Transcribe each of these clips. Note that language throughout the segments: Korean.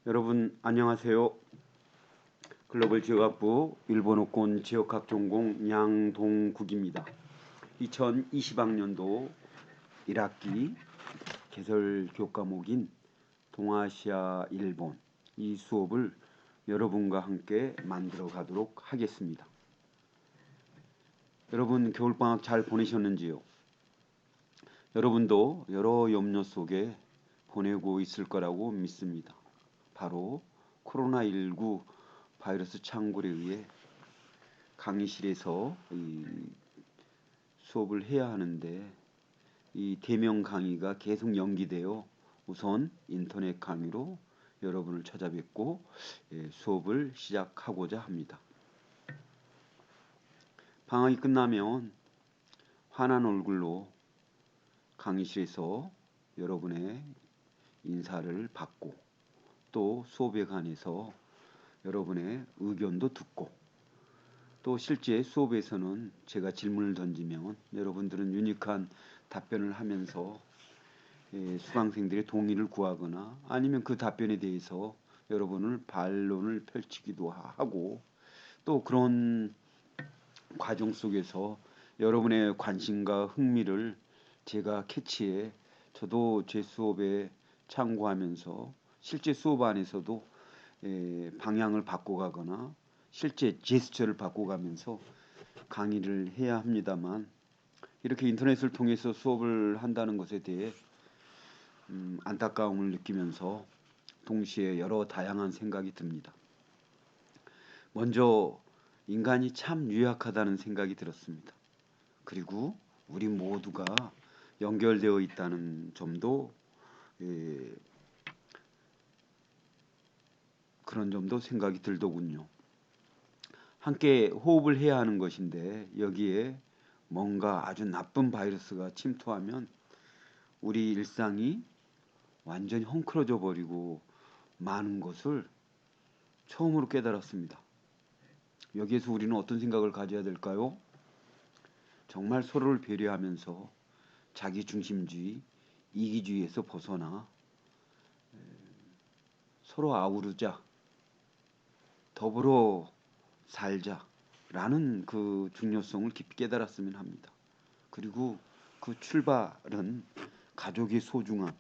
여러분 안녕하세요. 글로벌 지역학부 일본어권 지역학 전공 양동국입니다. 2020학년도 1학기 개설 교과목인 동아시아 일본 이 수업을 여러분과 함께 만들어 가도록 하겠습니다. 여러분 겨울방학 잘 보내셨는지요? 여러분도 여러 염려 속에 보내고 있을 거라고 믿습니다. 바로 코로나19 바이러스 창궐에 의해 강의실에서 수업을 해야 하는데 이 대면 강의가 계속 연기되어 우선 인터넷 강의로 여러분을 찾아뵙고 수업을 시작하고자 합니다. 방학이 끝나면 환한 얼굴로 강의실에서 여러분의 인사를 받고 또 수업에 관해서 여러분의 의견도 듣고 또 실제 수업에서는 제가 질문을 던지면 여러분들은 유니크한 답변을 하면서 수강생들의 동의를 구하거나 아니면 그 답변에 대해서 여러분을 반론을 펼치기도 하고 또 그런 과정 속에서 여러분의 관심과 흥미를 제가 캐치해 저도 제 수업에 참고하면서 실제 수업 안에서도 방향을 바꿔가거나 실제 제스처를 바꿔가면서 강의를 해야 합니다만 이렇게 인터넷을 통해서 수업을 한다는 것에 대해 안타까움을 느끼면서 동시에 여러 다양한 생각이 듭니다. 먼저 인간이 참 유약하다는 생각이 들었습니다. 그리고 우리 모두가 연결되어 있다는 점도 그런 점도 생각이 들더군요. 함께 호흡을 해야 하는 것인데 여기에 뭔가 아주 나쁜 바이러스가 침투하면 우리 일상이 완전히 헝클어져 버리고 마는 것을 처음으로 깨달았습니다. 여기에서 우리는 어떤 생각을 가져야 될까요? 정말 서로를 배려하면서 자기중심주의, 이기주의에서 벗어나 서로 아우르자, 더불어 살자라는 그 중요성을 깊이 깨달았으면 합니다. 그리고 그 출발은 가족의 소중함부터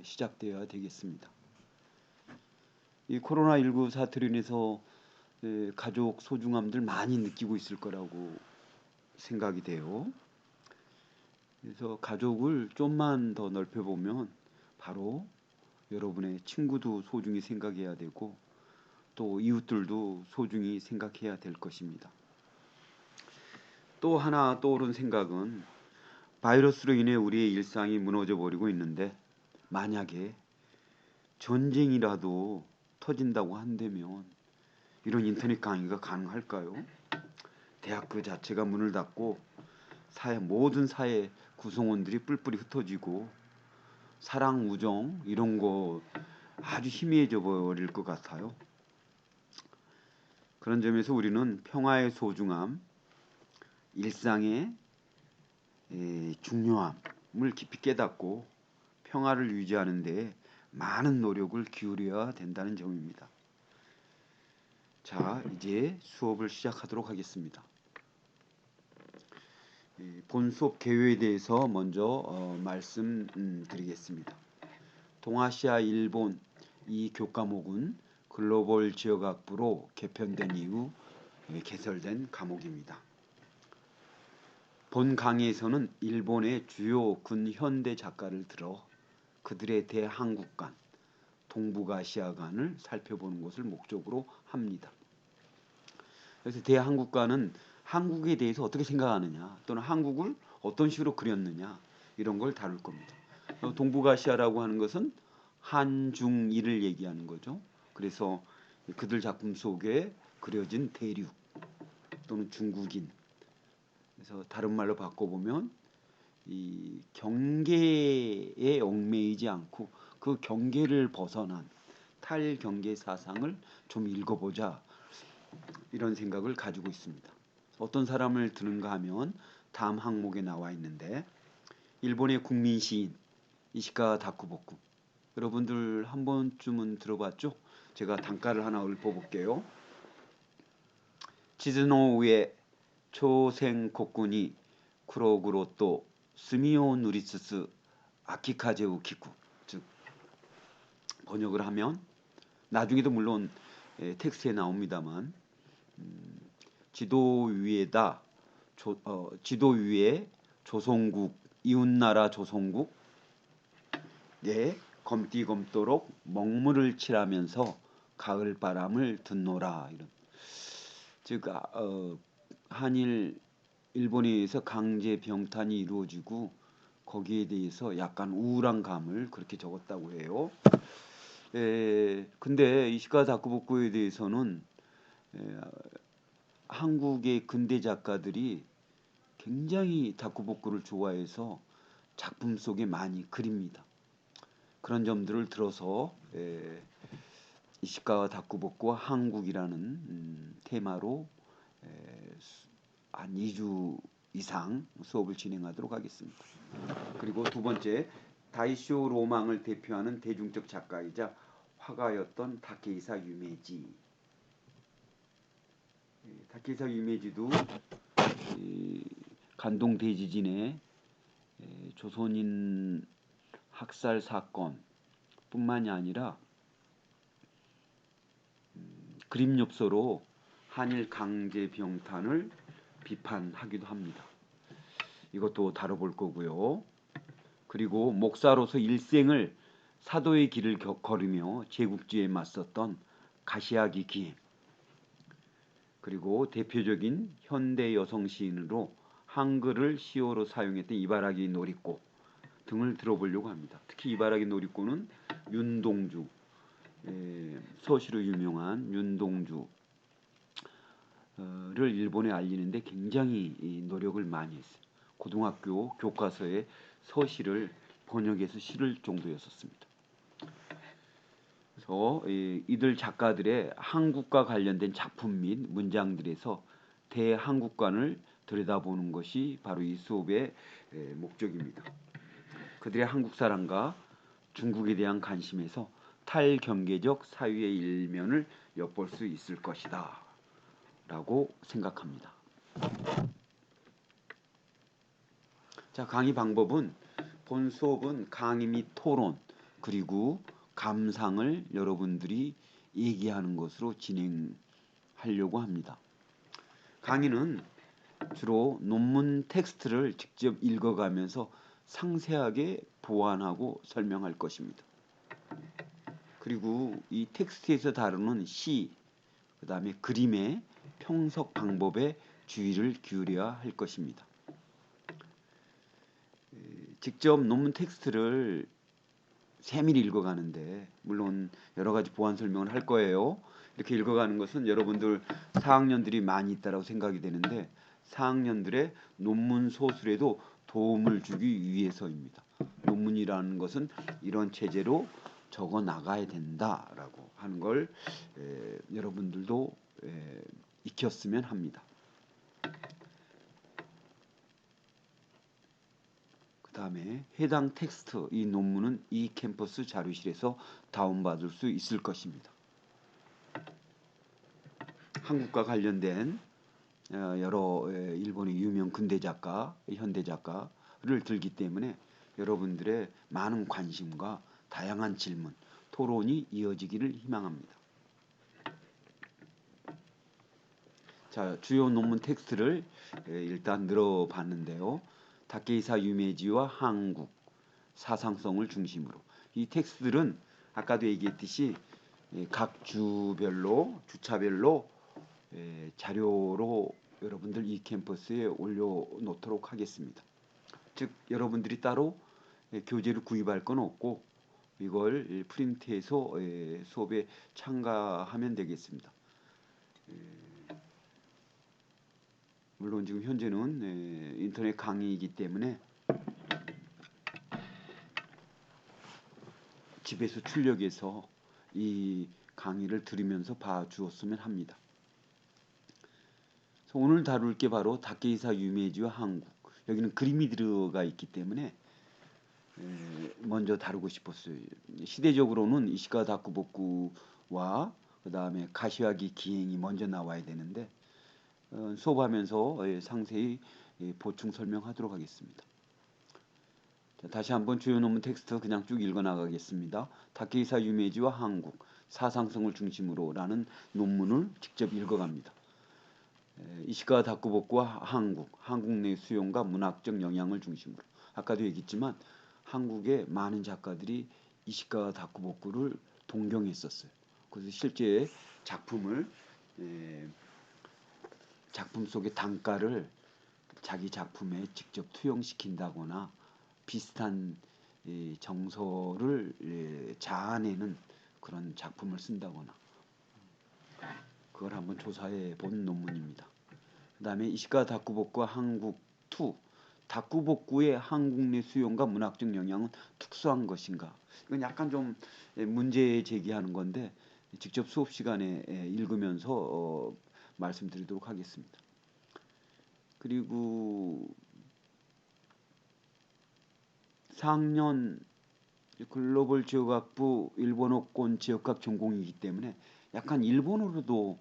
시작되어야 되겠습니다. 이 코로나19 사태로 인해서 가족 소중함들 많이 느끼고 있을 거라고 생각이 돼요. 그래서 가족을 좀만 더 넓혀보면 바로 여러분의 친구도 소중히 생각해야 되고 또 이웃들도 소중히 생각해야 될 것입니다. 또 하나 떠오른 생각은 바이러스로 인해 우리의 일상이 무너져 버리고 있는데 만약에 전쟁이라도 터진다고 한다면 이런 인터넷 강의가 가능할까요? 대학 그 자체가 문을 닫고 모든 사회 구성원들이 뿔뿔이 흩어지고 사랑, 우정 이런 거 아주 희미해져 버릴 것 같아요. 그런 점에서 우리는 평화의 소중함, 일상의 중요함을 깊이 깨닫고 평화를 유지하는 데 많은 노력을 기울여야 된다는 점입니다. 자, 이제 수업을 시작하도록 하겠습니다. 본 수업 개요에 대해서 먼저 말씀드리겠습니다. 동아시아 일본 이 교과목은 글로벌 지역학부로 개편된 이후 개설된 과목입니다. 본 강의에서는 일본의 주요 근현대 작가를 들어 그들의 대한국관, 동북아시아관을 살펴보는 것을 목적으로 합니다. 그래서 대한국관은 한국에 대해서 어떻게 생각하느냐 또는 한국을 어떤 식으로 그렸느냐 이런 걸 다룰 겁니다. 동북아시아라고 하는 것은 한중일을 얘기하는 거죠. 그래서 그들 작품 속에 그려진 대륙 또는 중국인, 그래서 다른 말로 바꿔보면 이 경계에 얽매이지 않고 그 경계를 벗어난 탈경계 사상을 좀 읽어보자 이런 생각을 가지고 있습니다. 어떤 사람을 드는가 하면 다음 항목에 나와 있는데 일본의 국민 시인 이시카 다쿠보쿠, 여러분들 한 번쯤은 들어봤죠? 제가 단가를 하나 읊어볼게요. 지즈노우의 초생코쿠니 쿠로구로또 스미오 누리스스 아키카제우 키쿠, 즉 번역을 하면, 나중에도 물론 텍스트에 나옵니다만, 지도 위에다 지도 위에 조선국, 이웃나라 조선국에 검띠검도록 먹물을 칠하면서 가을 바람을 듣노라, 이런, 즉 한일 일본에서 강제 병탄이 이루어지고 거기에 대해서 약간 우울한 감을 그렇게 적었다고 해요. 근데 이시카 다쿠보쿠에 대해서는 한국의 근대 작가들이 굉장히 다쿠보쿠를 좋아해서 작품 속에 많이 그립니다. 그런 점들을 들어서 이시카와 다쿠보쿠와 한국이라는 테마로 한 2주 이상 수업을 진행하도록 하겠습니다. 그리고 두 번째, 다이쇼 로망을 대표하는 대중적 작가이자 화가였던 다케이사 유메지. 다케이사 유메지도 간동 대지진의 조선인 학살 사건 뿐만이 아니라 그림 엽서로 한일 강제 병탄을 비판하기도 합니다. 이것도 다뤄볼 거고요. 그리고 목사로서 일생을 사도의 길을 걸으며 제국주의에 맞섰던 가시아기 기행, 그리고 대표적인 현대 여성 시인으로 한글을 시어로 사용했던 이바라기 노리꼬 등을 들어보려고 합니다. 특히 이바라기 노리꼬는 윤동주, 서시로 유명한 윤동주를 일본에 알리는데 굉장히 노력을 많이 했어요. 고등학교 교과서에 서시를 번역해서 실을 정도였었습니다. 그래서 이들 작가들의 한국과 관련된 작품 및 문장들에서 대한국관을 들여다보는 것이 바로 이 수업의 목적입니다. 그들의 한국 사랑과 중국에 대한 관심에서 탈경계적 사유의 일면을 엿볼 수 있을 것이다 라고 생각합니다. 자, 강의 방법은, 본 수업은 강의 및 토론 그리고 감상을 여러분들이 얘기하는 것으로 진행하려고 합니다. 강의는 주로 논문 텍스트를 직접 읽어가면서 상세하게 보완하고 설명할 것입니다. 그리고 이 텍스트에서 다루는 시, 그 다음에 그림의 평석 방법에 주의를 기울여야 할 것입니다. 직접 논문 텍스트를 세밀히 읽어가는데, 물론 여러 가지 보완 설명을 할 거예요. 이렇게 읽어가는 것은 여러분들 4학년들이 많이 있다고 생각이 되는데, 4학년들의 논문 소술에도 도움을 주기 위해서입니다. 논문이라는 것은 이런 체제로 적어 나가야 된다라고 하는 걸 여러분들도 익혔으면 합니다. 그 다음에 해당 텍스트, 이 논문은 이 캠퍼스 자료실에서 다운받을 수 있을 것입니다. 한국과 관련된 여러 일본의 유명 근대 작가, 현대 작가를 들기 때문에 여러분들의 많은 관심과 다양한 질문, 토론이 이어지기를 희망합니다. 자, 주요 논문 텍스트를 일단 늘어봤는데요. 다케이사 유메지와 한국, 사상성을 중심으로 이 텍스트들은 아까도 얘기했듯이 각 주차별로 자료로 여러분들 이 캠퍼스에 올려놓도록 하겠습니다. 즉 여러분들이 따로 교재를 구입할 건 없고 이걸 프린트해서 수업에 참가하면 되겠습니다. 물론 지금 현재는 인터넷 강의이기 때문에 집에서 출력해서 이 강의를 들으면서 봐주었으면 합니다. 오늘 다룰 게 바로 다케이사 유메지와 한국. 여기는 그림이 들어가 있기 때문에 먼저 다루고 싶었어요. 시대적으로는 이시카 다쿠보쿠와 그 다음에 가시와기 기행이 먼저 나와야 되는데 수업하면서 상세히 보충 설명하도록 하겠습니다. 자, 다시 한번 주요 논문 텍스트 그냥 쭉 읽어 나가겠습니다. 다케이사 유메이지와 한국 사상성을 중심으로라는 논문을 직접 읽어갑니다. 이시카 다쿠보쿠와 한국 내 수용과 문학적 영향을 중심으로. 아까도 얘기했지만 한국의 많은 작가들이 이시카 다쿠보쿠를 동경했었어요. 그래서 실제 작품을 작품 속의 단가를 자기 작품에 직접 투영시킨다거나 비슷한 정서를 자아내는 그런 작품을 쓴다거나 그걸 한번 조사해 본 논문입니다. 그 다음에 이시카 다쿠보쿠와 한국 2 다쿠보쿠의 한국 내 수용과 문학적 영향은 특수한 것인가? 이건 약간 좀 문제 제기하는 건데 직접 수업 시간에 읽으면서 말씀드리도록 하겠습니다. 그리고 4학년 글로벌 지역학부 일본어권 지역학 전공이기 때문에 약간 일본어로도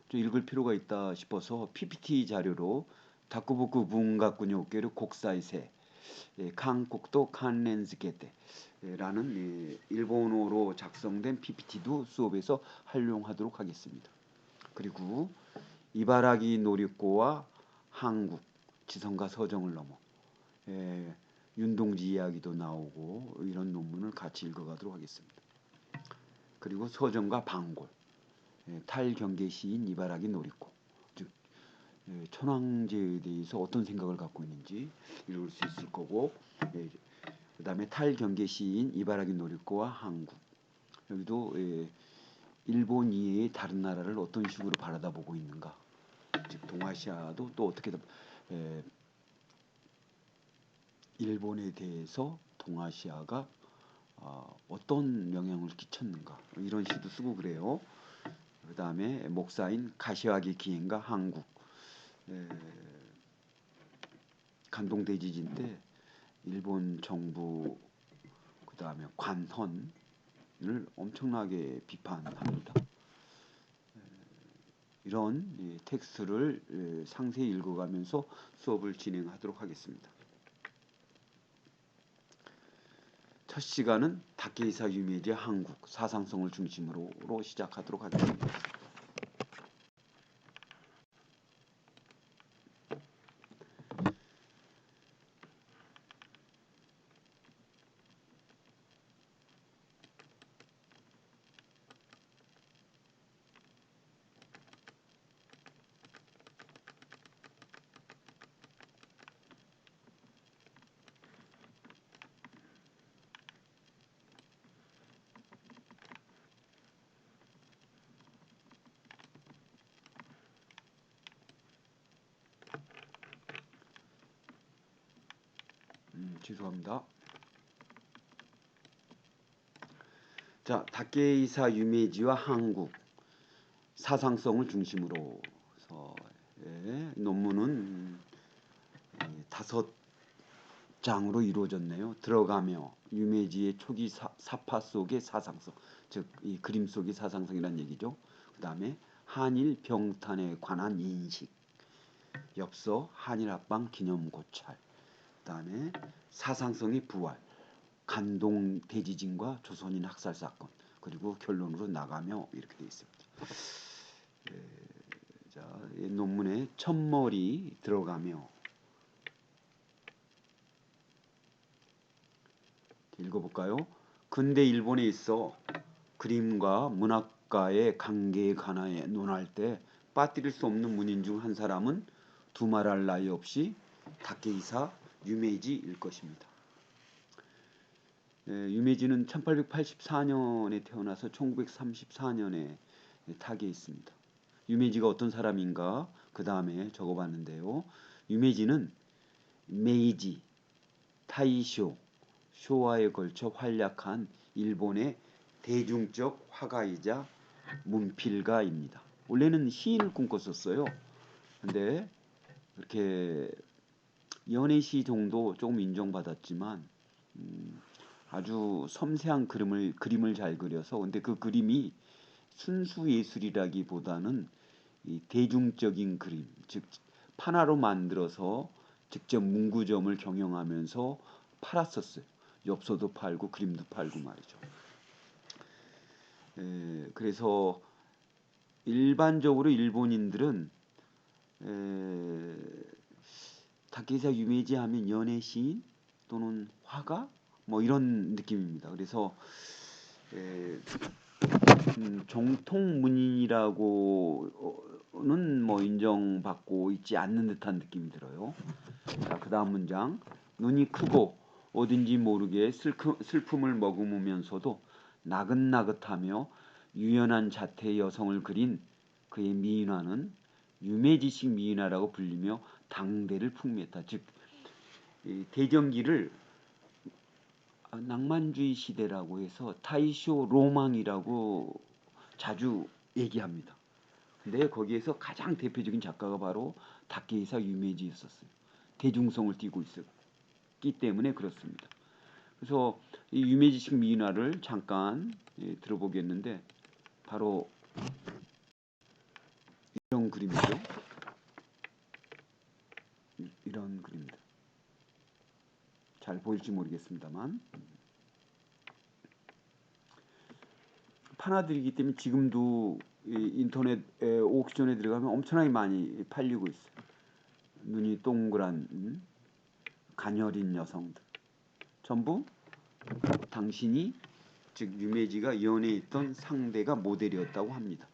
좀 읽을 필요가 있다 싶어서 PPT 자료로 다쿠보쿠 문가군요계를 곡사이세 한국도 칸렌즈게테라는 일본어로 작성된 PPT도 수업에서 활용하도록 하겠습니다. 그리고 이바라기 노리코와 한국 지성과 서정을 넘어 윤동지 이야기도 나오고 이런 논문을 같이 읽어가도록 하겠습니다. 그리고 서정과 방골 탈경계 시인 이바라기 노리코 즉 천황제에 대해서 어떤 생각을 갖고 있는지 읽을 수 있을 거고 그 다음에 탈경계 시인 이바라기 노리코와 한국 여기도 일본 이외의 다른 나라를 어떤 식으로 바라다보고 있는가 즉 동아시아도 또 어떻게 일본에 대해서 동아시아가 어떤 영향을 끼쳤는가 이런 시도 쓰고 그래요. 그 다음에 목사인 가시와기 기행과 한국 간동대지진 때 일본 정부 그 다음에 관헌을 엄청나게 비판합니다. 이런 텍스트를 상세히 읽어가면서 수업을 진행하도록 하겠습니다. 첫 시간은 다케이사 유메이지의 한국 사상성을 중심으로 시작하도록 하겠습니다. 죄송합니다. 자, 다케이사 유메이지와 한국 사상성을 중심으로 논문은 5장으로 이루어졌네요. 들어가며 유메이지의 초기 사파 속의 사상성, 즉 이 그림 속의 사상성이란 얘기죠. 그 다음에 한일 병탄에 관한 인식, 엽서 한일 합방 기념 고찰, 그 다음에 사상성의 부활, 간동 대지진과 조선인 학살 사건, 그리고 결론으로 나가며 이렇게 되어 있습니다. 자, 논문에 첫머리 들어가며 읽어볼까요? 근대 일본에 있어 그림과 문학과의 관계에 관하여 논할 때 빠뜨릴 수 없는 문인 중 한 사람은 두말할 나위 없이 다케이사 유메이지일 것입니다. 유메이지는 1884년에 태어나서 1934년에 타계했습니다. 유메이지가 어떤 사람인가 그 다음에 적어봤는데요. 유메이지는 메이지, 타이쇼, 쇼와에 걸쳐 활약한 일본의 대중적 화가이자 문필가입니다. 원래는 시인을 꿈꿨었어요. 근데 이렇게 연애시 정도 조금 인정받았지만 아주 섬세한 그림을 잘 그려서 근데 그 그림이 순수 예술이라기보다는 이 대중적인 그림, 즉 판화로 만들어서 직접 문구점을 경영하면서 팔았었어요. 엽서도 팔고 그림도 팔고 말이죠. 그래서 일반적으로 일본인들은 다케이사 유메이지 하면 연애 시인 또는 화가 뭐 이런 느낌입니다. 그래서 정통 문인이라고는 뭐 인정받고 있지 않는 듯한 느낌이 들어요. 자, 그 다음 문장. 눈이 크고 어딘지 모르게 슬픔을 머금으면서도 나긋나긋하며 유연한 자태의 여성을 그린 그의 미인화는 유메지식 미인화라고 불리며 당대를 풍미했다. 즉 대전기를 낭만주의 시대라고 해서 타이쇼 로망이라고 자주 얘기합니다. 근데 거기에서 가장 대표적인 작가가 바로 다케이사 유메지였었어요. 대중성을 띠고 있었기 때문에 그렇습니다. 그래서 이 유메지식 미인화를 잠깐 들어보겠는데 바로 이런 그림이죠. 이런 그림입니다. 잘 보일지 모르겠습니다만 판화들이기 때문에 지금도 인터넷 옥션에 들어가면 엄청나게 많이 팔리고 있어요. 눈이 동그란 가녀린 여성들 전부 당신이 즉 유메지가 연애했던 상대가 모델이었다고 합니다.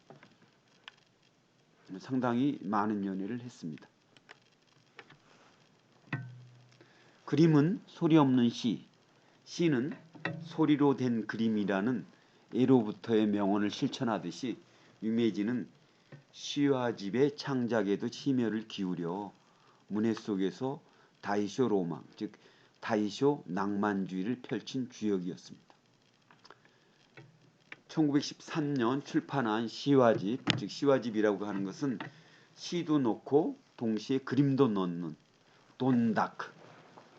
상당히 많은 연애를 했습니다. 그림은 소리 없는 시, 시는 소리로 된 그림이라는 예로부터의 명언을 실천하듯이 유메지는 시와 집의 창작에도 심혈을 기울여 문해 속에서 다이쇼 로망, 즉 다이쇼 낭만주의를 펼친 주역이었습니다. 1913년 출판한 시와집, 즉 시와집이라고 하는 것은 시도 넣고 동시에 그림도 넣는 돈다크,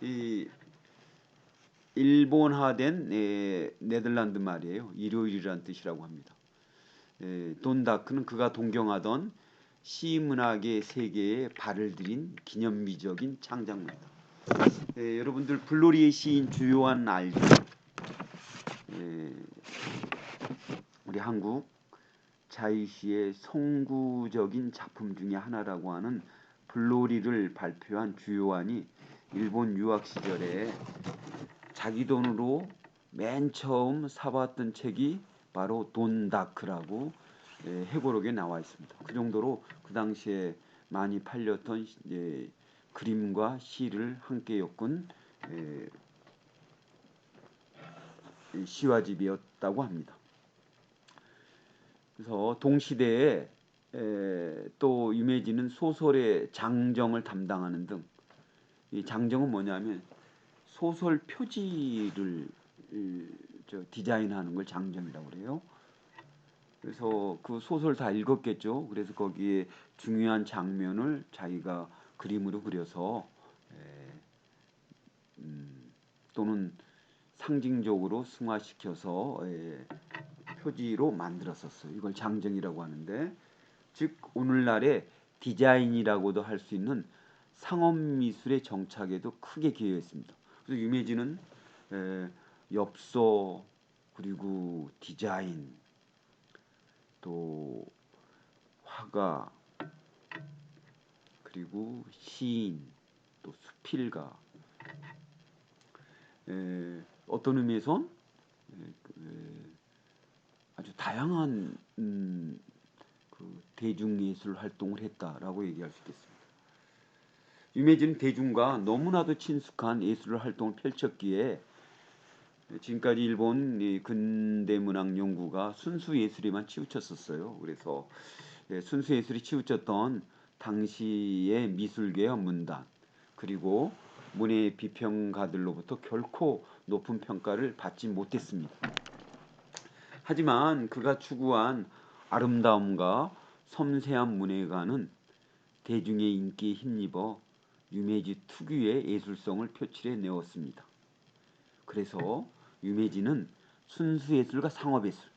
이 일본화된 네덜란드 말이에요. 일요일이라는 뜻이라고 합니다. 돈다크는 그가 동경하던 시문학의 세계에 발을 들인 기념비적인 창작물이다. 여러분들 블로리의 시인 주요한 알죠? 우리 한국 자유시의 선구적인 작품 중에 하나라고 하는 블로리를 발표한 주요한이 일본 유학 시절에 자기 돈으로 맨 처음 사봤던 책이 바로 돈다크라고 해고록에 나와 있습니다. 그 정도로 그 당시에 많이 팔렸던 그림과 시를 함께 엮은 시와집이었다고 합니다. 그래서 동시대에 또 유메지는 소설의 장정을 담당하는 등 이 장정은 뭐냐면 소설 표지를 디자인하는 걸 장정이라고 그래요. 그래서 그 소설 다 읽었겠죠. 그래서 거기에 중요한 장면을 자기가 그림으로 그려서 또는 상징적으로 승화시켜서 표지로 만들었었어요. 이걸 장정이라고 하는데 즉 오늘날의 디자인이라고도 할 수 있는 상업 미술의 정착에도 크게 기여했습니다. 그래서 유메지는 엽서 그리고 디자인 또 화가 그리고 시인 또 수필가 어떤 의미에선 아주 다양한 그 대중예술 활동을 했다라고 얘기할 수 있겠습니다. 유메지는 대중과 너무나도 친숙한 예술 활동을 펼쳤기에 지금까지 일본 근대 문학 연구가 순수 예술에만 치우쳤었어요. 그래서 순수 예술이 치우쳤던 당시의 미술계와 문단 그리고 문예 비평가들로부터 결코 높은 평가를 받지 못했습니다. 하지만 그가 추구한 아름다움과 섬세한 문예가는 대중의 인기에 힘입어 유메지 특유의 예술성을 표출해 내었습니다. 그래서 유메지는 순수예술과 상업예술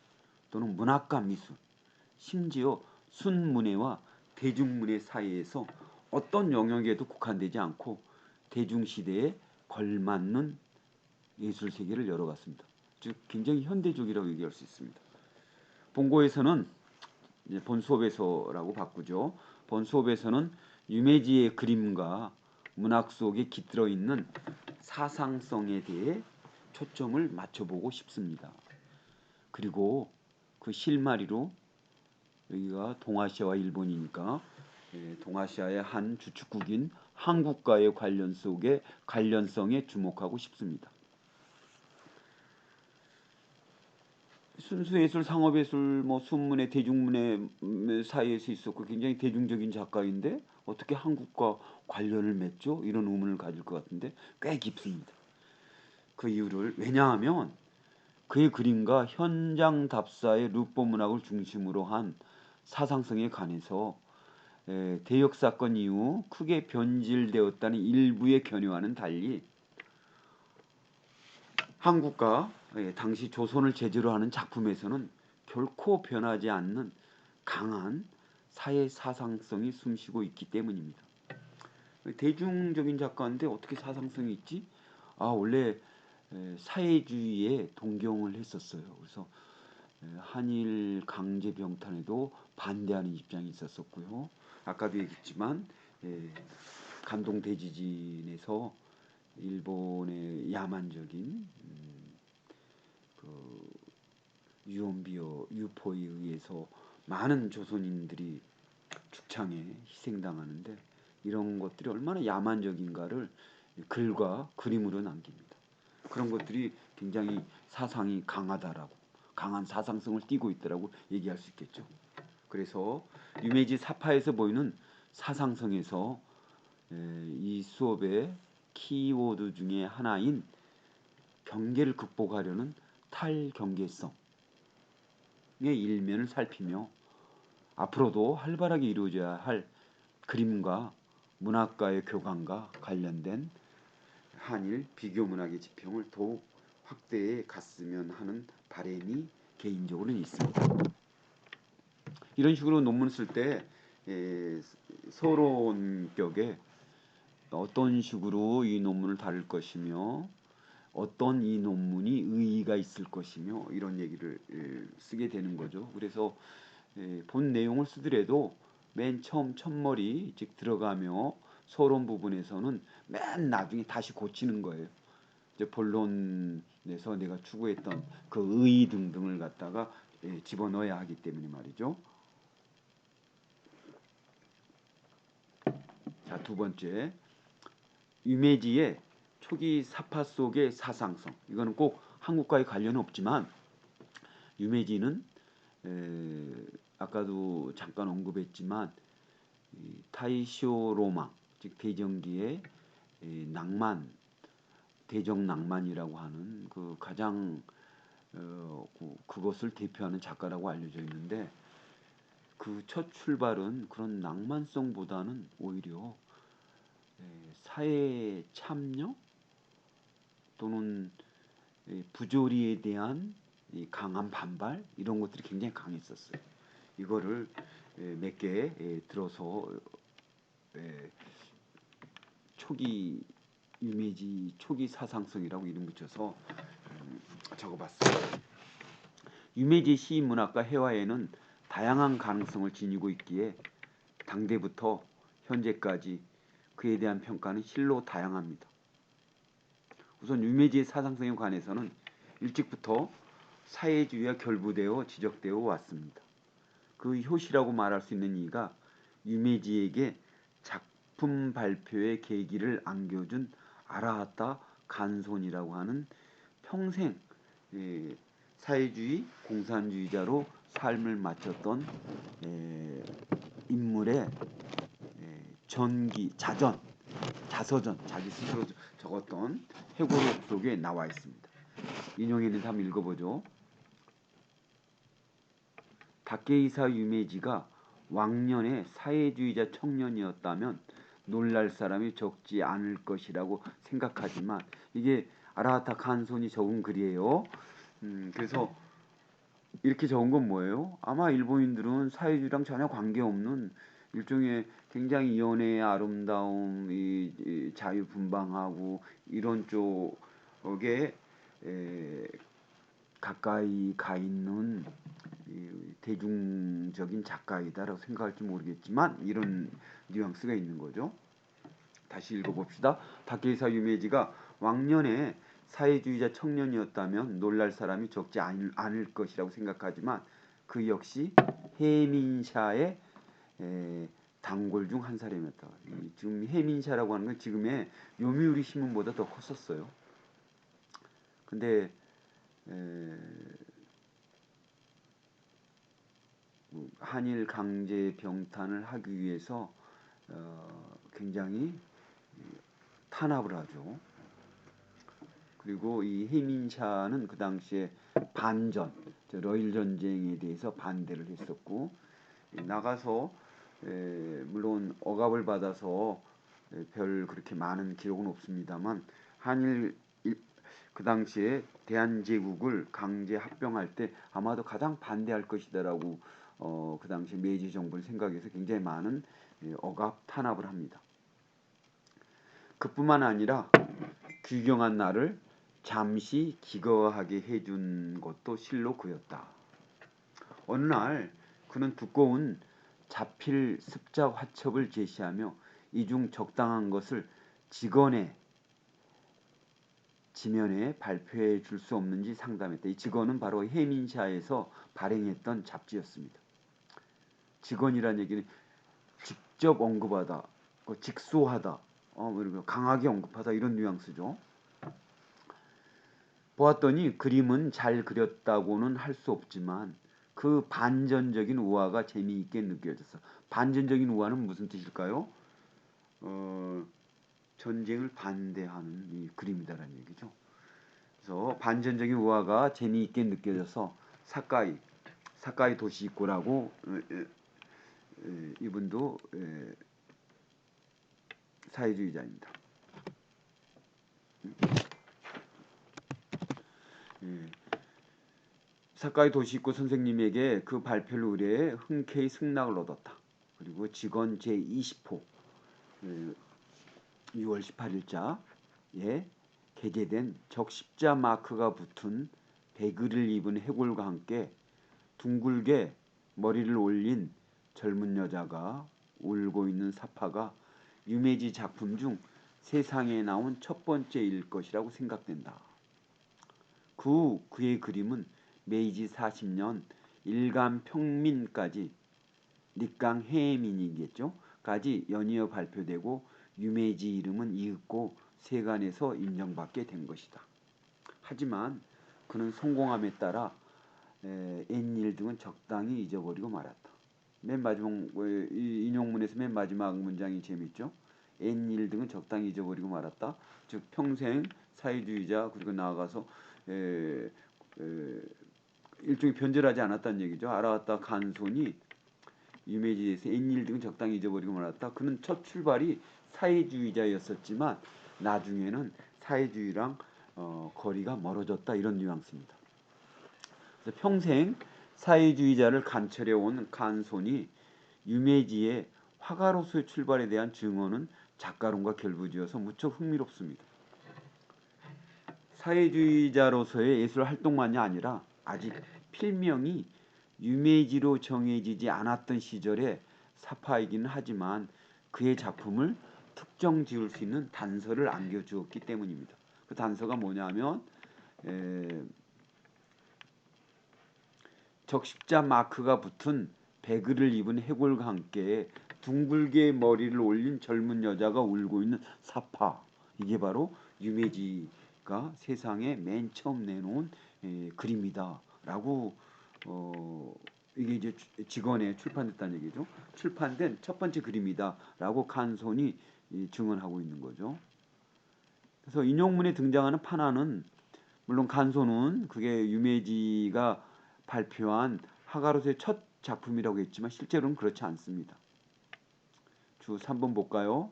또는 문학과 미술, 심지어 순문예와 대중문예 사이에서 어떤 영역에도 국한되지 않고 대중시대에 걸맞는 예술 세계를 열어갔습니다. 즉 굉장히 현대적이라고 얘기할 수 있습니다. 본고에서는 이제 본 수업에서라고 바꾸죠. 본 수업에서는 유메지의 그림과 문학 속에 깃들어 있는 사상성에 대해 초점을 맞춰보고 싶습니다. 그리고 그 실마리로 여기가 동아시아와 일본이니까 동아시아의 한 주축국인 한국과의 관련성에 주목하고 싶습니다. 순수예술, 상업예술, 뭐 순문예, 대중문예 사이에서 있었고 굉장히 대중적인 작가인데 어떻게 한국과 관련을 맺죠? 이런 의문을 가질 것 같은데 꽤 깊습니다. 그 이유를 왜냐하면 그의 그림과 현장 답사의 루포 문학을 중심으로 한 사상성에 관해서 대역 사건 이후 크게 변질되었다는 일부의 견해와는 달리 한국과 당시 조선을 제재로 하는 작품에서는 결코 변하지 않는 강한 사회 사상성이 숨쉬고 있기 때문입니다. 대중적인 작가인데 어떻게 사상성이 있지? 원래 사회주의에 동경을 했었어요. 그래서 한일 강제 병탄에도 반대하는 입장이 있었었고요. 아까도 얘기했지만 감동 대지진에서 일본의 야만적인 그 유언비어 유포에 의해서 많은 조선인들이 죽창에 희생당하는데 이런 것들이 얼마나 야만적인가를 글과 그림으로 남깁니다. 그런 것들이 굉장히 사상이 강하다라고 강한 사상성을 띠고 있다라고 얘기할 수 있겠죠. 그래서 유메지 사파에서 보이는 사상성에서 이 수업의 키워드 중에 하나인 경계를 극복하려는 탈경계성의 일면을 살피며 앞으로도 활발하게 이루어져야 할 그림과 문학과의 교감과 관련된 한일 비교 문학의 지평을 더욱 확대해 갔으면 하는 바람이 개인적으로는 있습니다. 이런 식으로 논문 쓸 때 서론격에 어떤 식으로 이 논문을 다룰 것이며 어떤 이 논문이 의의가 있을 것이며 이런 얘기를 쓰게 되는 거죠. 그래서 본 내용을 쓰더라도 맨 처음 첫머리 즉 들어가며 서론 부분에서는 맨 나중에 다시 고치는 거예요. 이제 본론에서 내가 추구했던 그 의의 등등을 갖다가 집어넣어야 하기 때문에 말이죠. 자, 두 번째, 유메지의 초기 사파 속의 사상성. 이거는 꼭 한국과의 관련은 없지만 유메지는 아까도 잠깐 언급했지만 타이쇼 로망, 즉 대정기의 낭만, 대정 낭만이라고 하는 그 가장 그것을 대표하는 작가라고 알려져 있는데 그 첫 출발은 그런 낭만성보다는 오히려 사회 참여 또는 부조리에 대한 강한 반발 이런 것들이 굉장히 강했었어요. 이거를 몇 개 들어서 초기 유메지 초기 사상성이라고 이름 붙여서 적어봤어요. 유메지 시인문학과 해화에는 다양한 가능성을 지니고 있기에 당대부터 현재까지 그에 대한 평가는 실로 다양합니다. 우선 유메지의 사상성에 관해서는 일찍부터 사회주의와 결부되어 지적되어 왔습니다. 그 효시라고 말할 수 있는 이가 유메지에게 작품 발표의 계기를 안겨준 아라하타 간손이라고 하는 평생 사회주의 공산주의자로 삶을 마쳤던 인물의 자서전 자기 스스로 적었던 회고록 속에 나와 있습니다. 인용했는데 한번 읽어보죠. 다케이사 유메지가 왕년의 사회주의자 청년이었다면 놀랄 사람이 적지 않을 것이라고 생각하지만 이게 아라하타 칸손이 적은 글이에요. 그래서 이렇게 적은 건 뭐예요? 아마 일본인들은 사회주의랑 전혀 관계없는 일종의 굉장히 연애의 아름다움, 이 자유분방하고 이런 쪽에 가까이 가 있는 이 대중적인 작가이다라고 생각할지 모르겠지만 이런 뉘앙스가 있는 거죠. 다시 읽어봅시다. 다케이사 유메지가 왕년에 사회주의자 청년이었다면 놀랄 사람이 적지 않을 것이라고 생각하지만 그 역시 해민샤의 단골 중 한 사람이었다. 지금 해민샤라고 하는 건 지금의 요미우리 신문보다 더 컸었어요. 근데 한일 강제 병탄을 하기 위해서 굉장히 탄압을 하죠. 그리고 이 해민샤는 그 당시에 반전, 러일 전쟁에 대해서 반대를 했었고 나가서 물론 억압을 받아서 별 그렇게 많은 기록은 없습니다만 한일 그 당시에 대한제국을 강제 합병할 때 아마도 가장 반대할 것이다라고 그 당시 메이지 정부를 생각해서 굉장히 많은 억압 탄압을 합니다. 그뿐만 아니라 귀경한 나를 잠시 기거하게 해준 것도 실로 그였다. 어느 날 그는 두꺼운 자필 습작 화첩을 제시하며 이 중 적당한 것을 직원의 지면에 발표해 줄 수 없는지 상담했다. 이 직원은 바로 해민샤에서 발행했던 잡지였습니다. 직원이란 얘기는 직접 언급하다, 직소하다, 강하게 언급하다 이런 뉘앙스죠. 보았더니 그림은 잘 그렸다고는 할 수 없지만 그 반전적인 우화가 재미있게 느껴졌어. 반전적인 우화는 무슨 뜻일까요? 전쟁을 반대하는 이 그림이다라는 얘기죠. 그래서 반전적인 우화가 재미있게 느껴져서 사카이 도시이코라고 이분도 사회주의자입니다. 사카이 도시이코 선생님에게 그 발표를 의뢰해 흔쾌히 승낙을 얻었다. 그리고 직원 제20호 6월 18일자에 게재된 적십자 마크가 붙은 배그를 입은 해골과 함께 둥글게 머리를 올린 젊은 여자가 울고 있는 사파가 유메지 작품 중 세상에 나온 첫 번째일 것이라고 생각된다. 그의 그림은 메이지 40년 일간 평민까지 닉강 해민이겠죠. 까지 연이어 발표되고 유메이지 이름은 이윽고 세간에서 인정받게 된 것이다. 하지만 그는 성공함에 따라 옛일 등은 적당히 잊어버리고 말았다. 맨 마지막 이 인용문에서 맨 마지막 문장이 재밌죠. 옛일 등은 적당히 잊어버리고 말았다. 즉 평생 사회주의자 그리고 나아가서 일종의 변절하지 않았다는 얘기죠. 아라하타 간손이 유메지에서 옛일 등은 적당히 잊어버리고 말았다. 그는 첫 출발이 사회주의자였었지만 나중에는 사회주의랑 거리가 멀어졌다 이런 뉘앙스입니다. 그래서 평생 사회주의자를 관철해온 칸손이 유메지의 화가로서의 출발에 대한 증언은 작가론과 결부지어서 무척 흥미롭습니다. 사회주의자로서의 예술 활동만이 아니라 아직 필명이 유메지로 정해지지 않았던 시절에 사파이기는 하지만 그의 작품을 특정 지을 수 있는 단서를 안겨주었기 때문입니다. 그 단서가 뭐냐면 적십자 마크가 붙은 배그를 입은 해골과 함께 둥글게 머리를 올린 젊은 여자가 울고 있는 사파. 이게 바로 유메지가 세상에 맨 처음 내놓은 그림이다라고 이게 이제 직원에 출판됐다는 얘기죠. 출판된 첫 번째 그림이다라고 칸손이 증언하고 있는 거죠. 그래서 인용문에 등장하는 파나는 물론 칸손은 그게 유메지가 발표한 화가로서의 첫 작품이라고 했지만 실제로는 그렇지 않습니다. 주 3번 볼까요?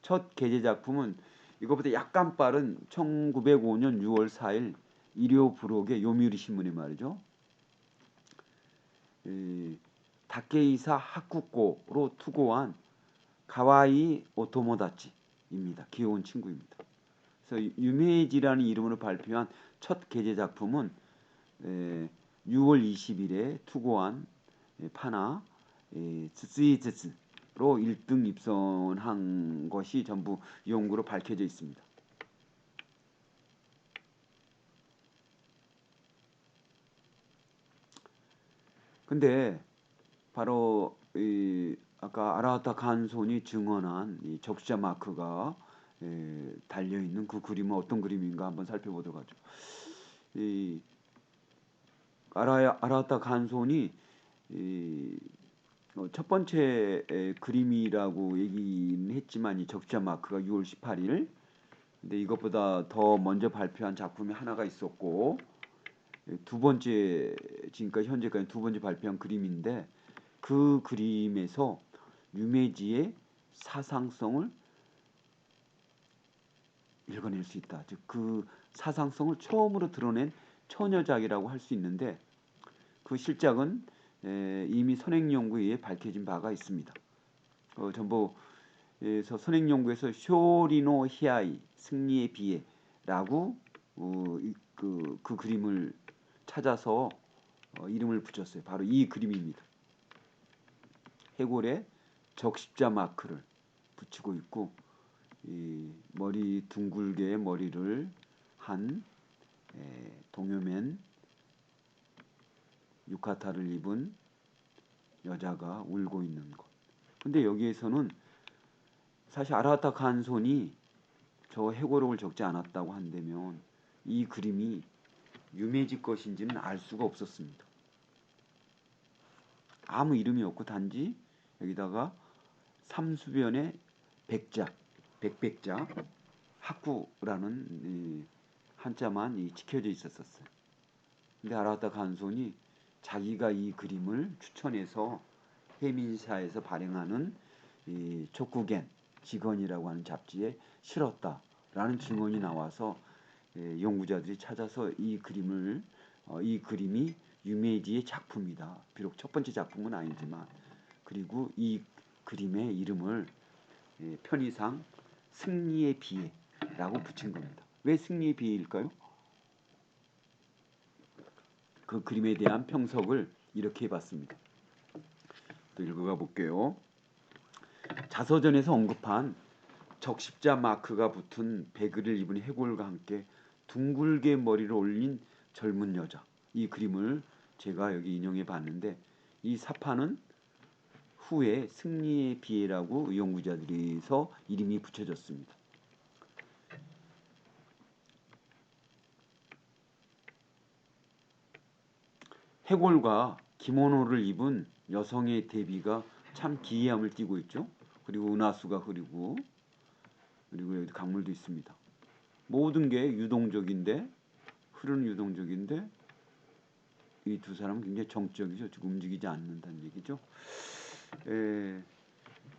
첫 게재 작품은 이거보다 약간 빠른 1905년 6월 4일 일요 부록의 요미우리 신문에 말이죠. 다케이사 하쿠코로 투고한 가와이 오토모다치입니다. 귀여운 친구입니다. 그래서 유메이지라는 이름으로 발표한 첫 게재 작품은 6월 20일에 투고한 파나 스이즈스로 1등 입선한 것이 전부 연구로 밝혀져 있습니다. 근데 바로 아까 아라하타 간손이 증언한 이 적시자 마크가 달려 있는 그 그림은 어떤 그림인가 한번 살펴보도록 하죠. 이 아라하타 간손이 첫 번째 그림이라고 얘기는 했지만 이 적시자 마크가 6월 18일. 근데 이것보다 더 먼저 발표한 작품이 하나가 있었고 두 번째 지금까지 현재까지 두 번째 발표한 그림인데 그 그림에서 유메지의 사상성을 읽어낼 수 있다. 즉 그 사상성을 처음으로 드러낸 처녀작이라고 할 수 있는데 그 실작은 이미 선행연구에 의해 밝혀진 바가 있습니다. 전부에서 선행연구에서 쇼리노 히아이 승리의 비애라고 그 그림을 찾아서 이름을 붙였어요. 바로 이 그림입니다. 해골에 적십자 마크를 붙이고 있고 이 머리 둥글게 머리를 한 동요맨 유카타를 입은 여자가 울고 있는 것. 근데 여기에서는 사실 아라하타 간손이 저 해골록을 적지 않았다고 한다면 이 그림이 유메지 것인지는 알 수가 없었습니다. 아무 이름이 없고 단지 여기다가 삼수변의 백백자 하쿠라는 한자만 찍혀져 있었어요. 근데 아라하타 간손이 자기가 이 그림을 추천해서 해민사에서 발행하는 이 촉구겐 직원이라고 하는 잡지에 실었다라는 증언이 나와서 연구자들이 찾아서 이 그림이 유메이지의 작품이다. 비록 첫 번째 작품은 아니지만 그리고 이 그림의 이름을 편의상 승리의 비애라고 붙인 겁니다. 왜 승리의 비애일까요? 그 그림에 대한 평석을 이렇게 해봤습니다. 또 읽어가 볼게요. 자서전에서 언급한 적십자 마크가 붙은 배그를 입은 해골과 함께 둥글게 머리를 올린 젊은 여자. 이 그림을 제가 여기 인용해 봤는데 이 사파는 후에 승리의 비애라고 연구자들이서 이름이 붙여졌습니다. 해골과 기모노를 입은 여성의 대비가 참 기이함을 띠고 있죠. 그리고 은하수가 흐르고 그리고 여기 강물도 있습니다. 모든 게 유동적인데 흐르는 유동적인데 이 두 사람은 굉장히 정적이죠. 지금 움직이지 않는다는 얘기죠.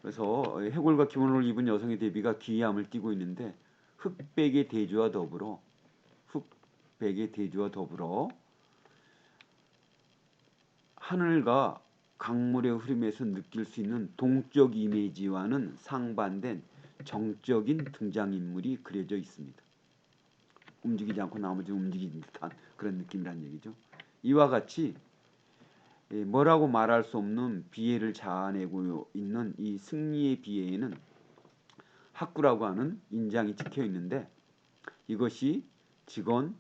그래서 해골과 기모노를 입은 여성의 대비가 기이함을 띠고 있는데 흑백의 대조와 더불어 하늘과 강물의 흐름에서 느낄 수 있는 동적 이미지와는 상반된 정적인 등장인물이 그려져 있습니다. 움직이지 않고 나머지 움직이는 듯한 그런 느낌이란 얘기죠. 이와 같이 뭐라고 말할 수 없는 비애를 자아내고 있는 이 승리의 비애에는 학구라고 하는 인장이 찍혀 있는데 이것이 직원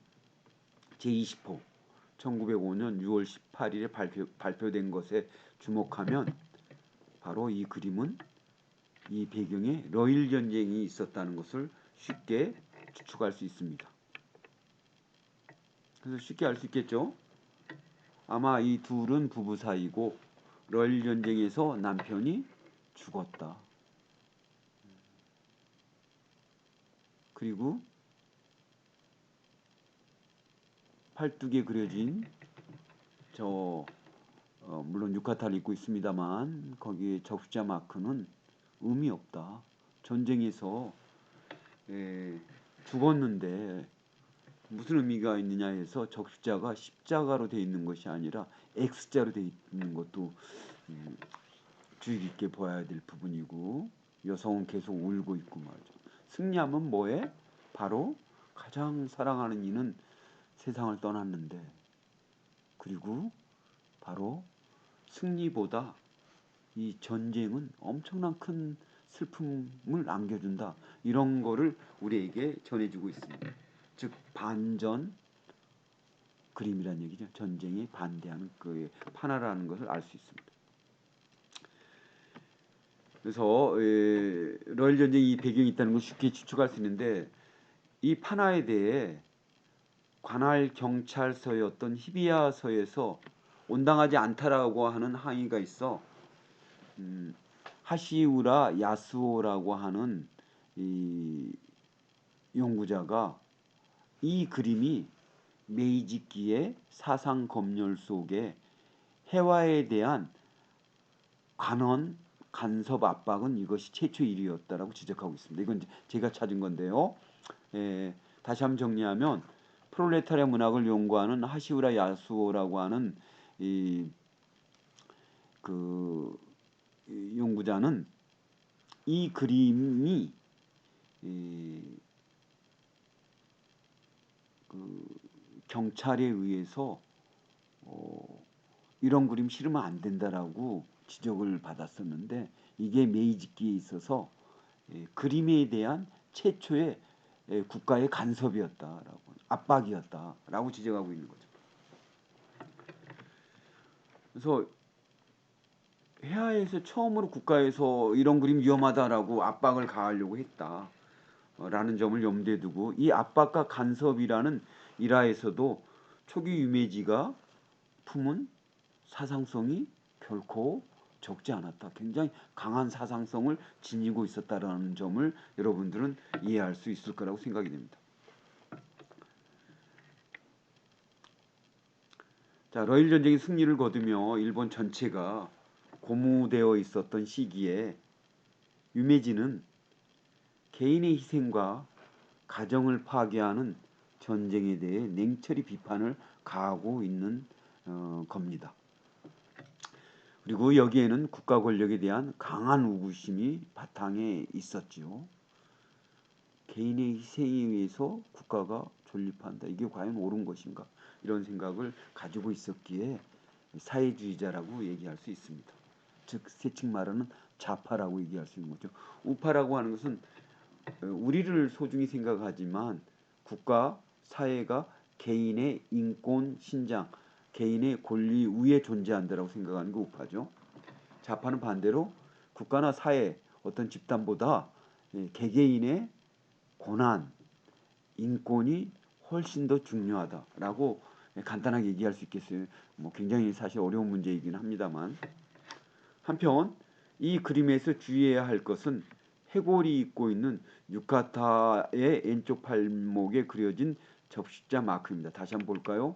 제20호 1905년 6월 18일에 발표된 것에 주목하면 바로 이 그림은 이 배경에 러일 전쟁이 있었다는 것을 쉽게 추측할 수 있습니다. 그래서 쉽게 알 수 있겠죠. 아마 이 둘은 부부 사이고 러일 전쟁에서 남편이 죽었다. 그리고 팔뚝에 그려진 물론 유카타를 입고 있습니다만 거기에 적시자 마크는 의미 없다. 전쟁에서 죽었는데 무슨 의미가 있느냐 해서 적십자가 십자가로 되어 있는 것이 아니라 X자로 되어 있는 것도 주의 깊게 보아야 될 부분이고, 여성은 계속 울고 있고 말이죠. 승리하면 뭐해? 바로 가장 사랑하는 이는 세상을 떠났는데, 그리고 바로 승리보다 이 전쟁은 엄청난 큰 슬픔을 안겨준다. 이런 거를 우리에게 전해주고 있습니다. 즉 반전 그림이라는 얘기죠. 전쟁에 반대하는 그 판화라는 것을 알 수 있습니다. 그래서 러일 전쟁이 배경이 있다는 걸 쉽게 추측할 수 있는데, 이 판화에 대해 관할 경찰서였던 히비야서에서 온당하지 않다라고 하는 항의가 있어 하시우라 야스오라고 하는 이 연구자가 이 그림이 메이지키의 사상 검열 속에 해와에 대한 간언 간섭 압박은 이것이 최초 일이었다라고 지적하고 있습니다. 이건 제가 찾은 건데요. 다시 한번 정리하면 프롤레타리아 문학을 연구하는 하시우라 야수오라고 하는 그 연구자는 이 그림이 그 경찰에 의해서 이런 그림 실으면 안 된다라고 지적을 받았었는데, 이게 메이지키에 있어서 그림에 대한 최초의 국가의 간섭이었다라고, 압박이었다라고 지적하고 있는 거죠. 그래서 해하에서 처음으로 국가에서 이런 그림 위험하다라고 압박을 가하려고 했다라는 점을 염두에 두고, 이 압박과 간섭이라는 일화에서도 초기 유메지가 품은 사상성이 결코 적지 않았다. 굉장히 강한 사상성을 지니고 있었다라는 점을 여러분들은 이해할 수 있을 거라고 생각이 됩니다. 자, 러일 전쟁의 승리를 거두며 일본 전체가 고무되어 있었던 시기에 유메지는 개인의 희생과 가정을 파괴하는 전쟁에 대해 냉철히 비판을 가하고 있는 겁니다. 그리고 여기에는 국가 권력에 대한 강한 우구심이 바탕에 있었지요. 개인의 희생에 의해서 국가가 존립한다. 이게 과연 옳은 것인가? 이런 생각을 가지고 있었기에 사회주의자라고 얘기할 수 있습니다. 즉 세칭 말하는 좌파라고 얘기할 수 있는 거죠. 우파라고 하는 것은 우리를 소중히 생각하지만 국가, 사회가 개인의 인권, 신장, 개인의 권리 위에 존재한다라고 생각하는 게 우파죠. 좌파는 반대로 국가나 사회, 어떤 집단보다 개개인의 고난, 인권이 훨씬 더 중요하다라고 간단하게 얘기할 수 있겠어요. 뭐 굉장히 사실 어려운 문제이긴 합니다만, 한편 이 그림에서 주의해야 할 것은 해골이 입고 있는 유카타의 왼쪽 발목에 그려진 적십자 마크입니다. 다시 한번 볼까요?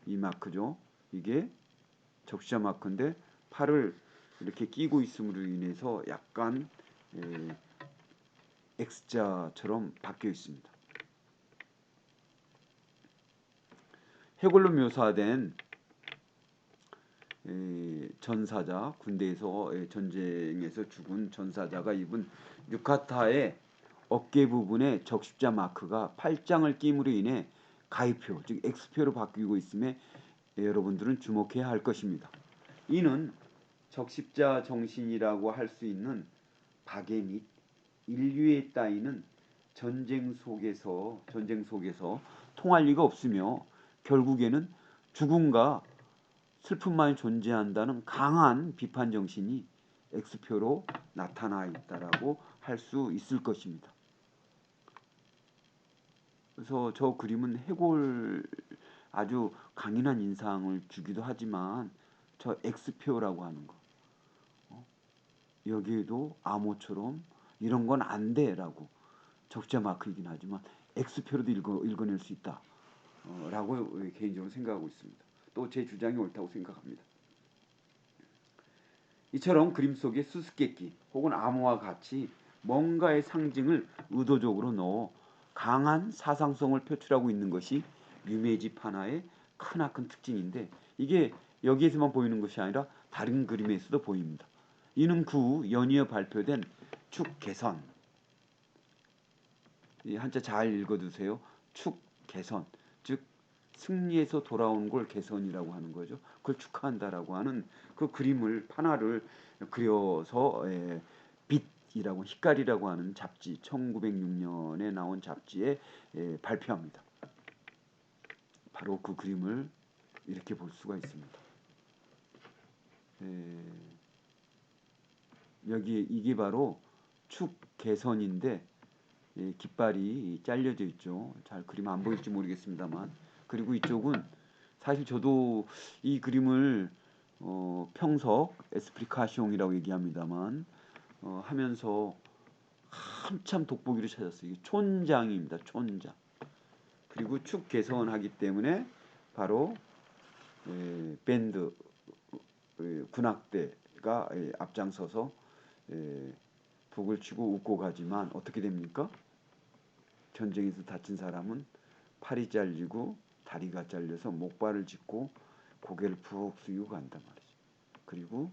이 마크죠. 이게 적십자 마크인데 팔을 이렇게 끼고 있음으로 인해서 약간 X자처럼 바뀌어 있습니다. 해골로 묘사된 전사자, 군대에서 전쟁에서 죽은 전사자가 입은 유카타의 어깨 부분에 적십자 마크가 팔짱을 낌으로 인해 가위표, 즉 X표로 바뀌고 있음에 여러분들은 주목해야 할 것입니다. 이는 적십자 정신이라고 할 수 있는 박애 및 인류에 따위는 전쟁 속에서 통할 리가 없으며, 결국에는 죽음과 슬픔만이 존재한다는 강한 비판 정신이 X표로 나타나 있다라고 할 수 있을 것입니다. 그래서 저 그림은 해골 아주 강인한 인상을 주기도 하지만, 저 X표라고 하는 거, 여기에도 암호처럼 이런 건 안 돼라고, 적자 마크이긴 하지만 X표로도 읽어낼 수 있다라고 개인적으로 생각하고 있습니다. 또 제 주장이 옳다고 생각합니다. 이처럼 그림 속의 수수께끼 혹은 암호와 같이 뭔가의 상징을 의도적으로 넣어 강한 사상성을 표출하고 있는 것이 유매집 하나의 크나큰 특징인데, 이게 여기에서만 보이는 것이 아니라 다른 그림에서도 보입니다. 이는 그 후 연이어 발표된 축 개선, 이 한자 잘 읽어두세요. 축 개선, 즉 승리에서 돌아온 걸 개선이라고 하는 거죠. 그걸 축하한다라고 하는 그 그림을 판화를 그려서 빛이라고, 희깔이라고 하는 잡지, 1906년에 나온 잡지에 발표합니다. 바로 그 그림을 이렇게 볼 수가 있습니다. 여기 이게 바로 축 개선인데, 깃발이 잘려져 있죠. 잘 그림 안 보일지 모르겠습니다만, 그리고 이쪽은 사실 저도 이 그림을 평석 에스프리카숑이라고 얘기합니다만, 하면서 한참 돋보기를 찾았어요. 이게 촌장입니다. 촌장. 그리고 축 개선하기 때문에 바로 밴드, 군악대가 앞장서서 북을 치고 웃고 가지만 어떻게 됩니까? 전쟁에서 다친 사람은 팔이 잘리고 다리가 잘려서 목발을 짚고 고개를 푹 숙이고 간단 말이죠. 그리고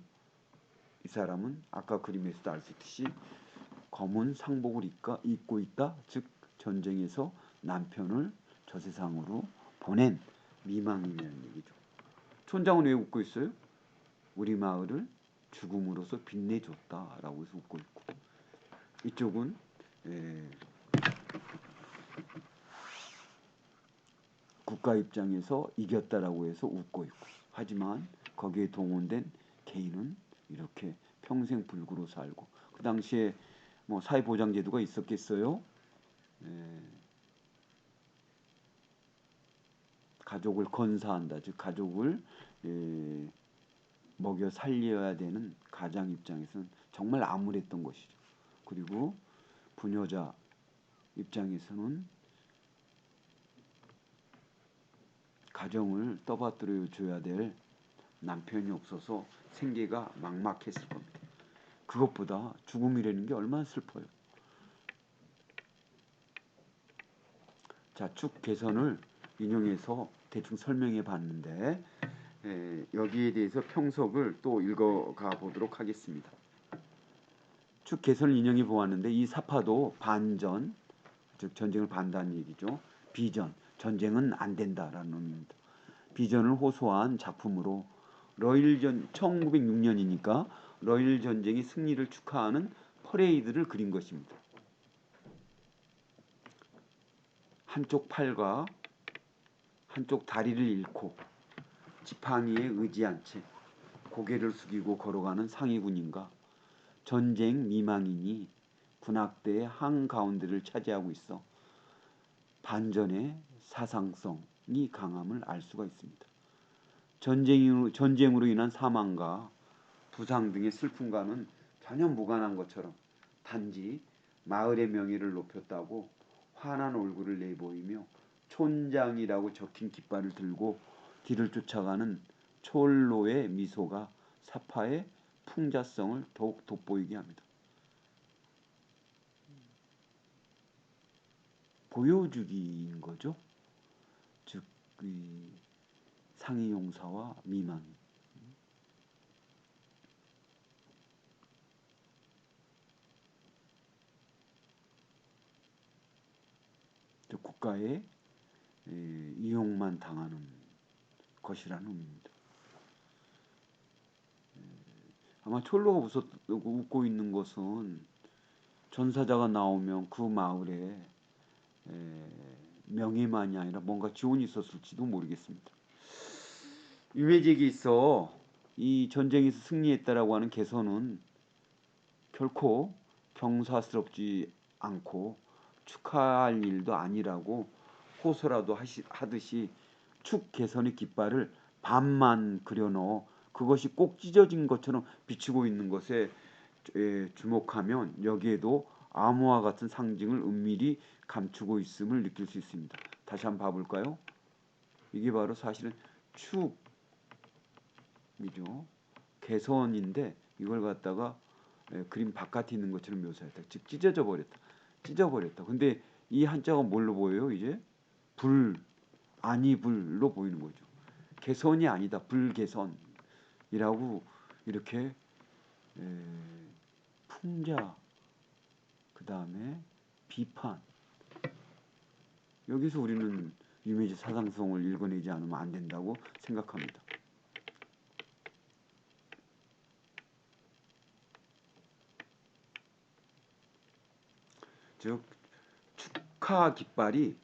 이 사람은 아까 그림에서도 알 수 있듯이 검은 상복을 입고 있다. 즉 전쟁에서 남편을 저 세상으로 보낸 미망인이라는 얘기죠. 촌장은 왜 웃고 있어요? 우리 마을을 죽음으로써 빛내줬다라고 해서 웃고 있고, 이쪽은 국가 입장에서 이겼다라고 해서 웃고 있고, 하지만 거기에 동원된 개인은 이렇게 평생 불구로 살고, 그 당시에 뭐 사회보장제도가 있었겠어요? 가족을 건사한다, 즉 가족을 먹여 살려야 되는 가장 입장에서는 정말 암울했던 것이죠. 그리고 부녀자 입장에서는 가정을 떠받들어 줘야 될 남편이 없어서 생계가 막막했을 겁니다. 그것보다 죽음이라는 게 얼마나 슬퍼요. 자, 축 개선을 인용해서 대충 설명해 봤는데, 여기에 대해서 평석을 또 읽어가 보도록 하겠습니다. 축 개선을 인용해 보았는데, 이 사파도 반전, 즉 전쟁을 반대하는 얘기죠. 비전, 전쟁은 안 된다라는 의미입니다. 비전을 호소한 작품으로 러일 1906년이니까 러일 전쟁의 승리를 축하하는 퍼레이드를 그린 것입니다. 한쪽 팔과 한쪽 다리를 잃고 지팡이에 의지한 채 고개를 숙이고 걸어가는 상위군인과 전쟁 미망인이 군악대의 한가운데를 차지하고 있어 반전의 사상성이 강함을 알 수가 있습니다. 전쟁으로 인한 사망과 부상 등의 슬픔과는 전혀 무관한 것처럼 단지 마을의 명예를 높였다고 환한 얼굴을 내보이며 촌장이라고 적힌 깃발을 들고 뒤를 쫓아가는 촐로의 미소가 사파의 풍자성을 더욱 돋보이게 합니다. 보여주기인 거죠. 즉 상위 용사와 미망인. 즉 국가의 이용만 당하는 것이라는 의미입니다. 아마 촐로가 웃고 있는 것은 전사자가 나오면 그 마을에 명예만이 아니라 뭔가 지원이 있었을지도 모르겠습니다. 유매직에 있어 이 전쟁에서 승리했다라고 하는 개선은 결코 경사스럽지 않고 축하할 일도 아니라고 호소라도 하듯이 축 개선의 깃발을 반만 그려넣어 그것이 꼭 찢어진 것처럼 비치고 있는 것에 주목하면 여기에도 암호와 같은 상징을 은밀히 감추고 있음을 느낄 수 있습니다. 다시 한번 봐볼까요? 이게 바로 사실은 축이죠. 개선인데 이걸 갖다가 그림 바깥에 있는 것처럼 묘사했다. 즉 찢어져 버렸다. 찢어버렸다. 근데 이 한자가 뭘로 보여요? 이제 불, 아니 불로 보이는 거죠. 개선이 아니다. 불개선이라고 이렇게 풍자, 그 다음에 비판. 여기서 우리는 유메지 사상성을 읽어내지 않으면 안 된다고 생각합니다. 즉 축하 깃발이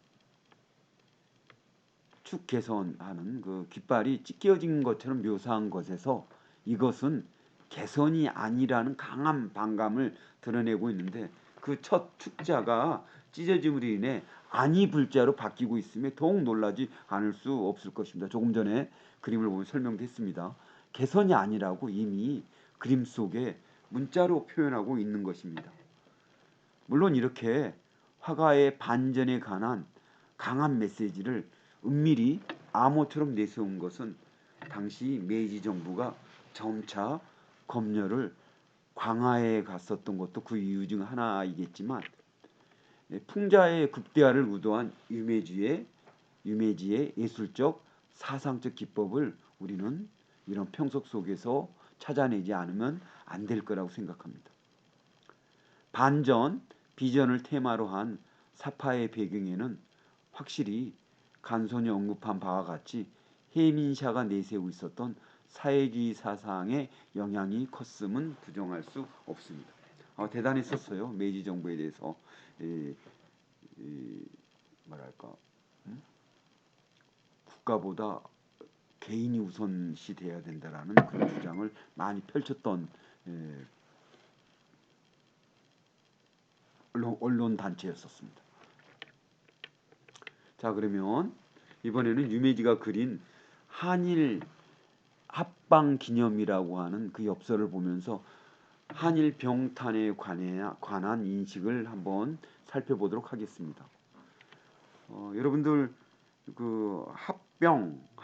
축 개선하는 그 깃발이 찢겨진 것처럼 묘사한 것에서 이것은 개선이 아니라는 강한 반감을 드러내고 있는데 그 첫 축자가 찢어짐으로 인해 아니 불자로 바뀌고 있음에 더욱 놀라지 않을 수 없을 것입니다. 조금 전에 그림을 보면 설명됐습니다. 개선이 아니라고 이미 그림 속에 문자로 표현하고 있는 것입니다. 물론 이렇게 화가의 반전에 관한 강한 메시지를 은밀히 암호처럼 내세운 것은 당시 메이지 정부가 점차 검열을 강화해 갔었던 것도 그 이유 중 하나이겠지만 풍자의 극대화를 의도한 유메지의 예술적 사상적 기법을 우리는 이런 평석 속에서 찾아내지 않으면 안 될 거라고 생각합니다. 반전, 비전을 테마로 한 사파의 배경에는 확실히 간선이 언급한 바와 같이 해민샤가 내세우고 있었던 사회주의 사상의 영향이 컸음은 부정할 수 없습니다. 대단했었어요. 메이지 정부에 대해서 뭐랄까 국가보다 개인이 우선시 돼야 된다라는 그런 주장을 많이 펼쳤던 언론 단체였었습니다. 자, 그러면 이번에는 유메지가 그린 한일 합방 기념이라고 하는 그 엽서를 보면서 한일 병탄에 관한 인식을 한번 살펴보도록 하겠습니다. 여러분들 그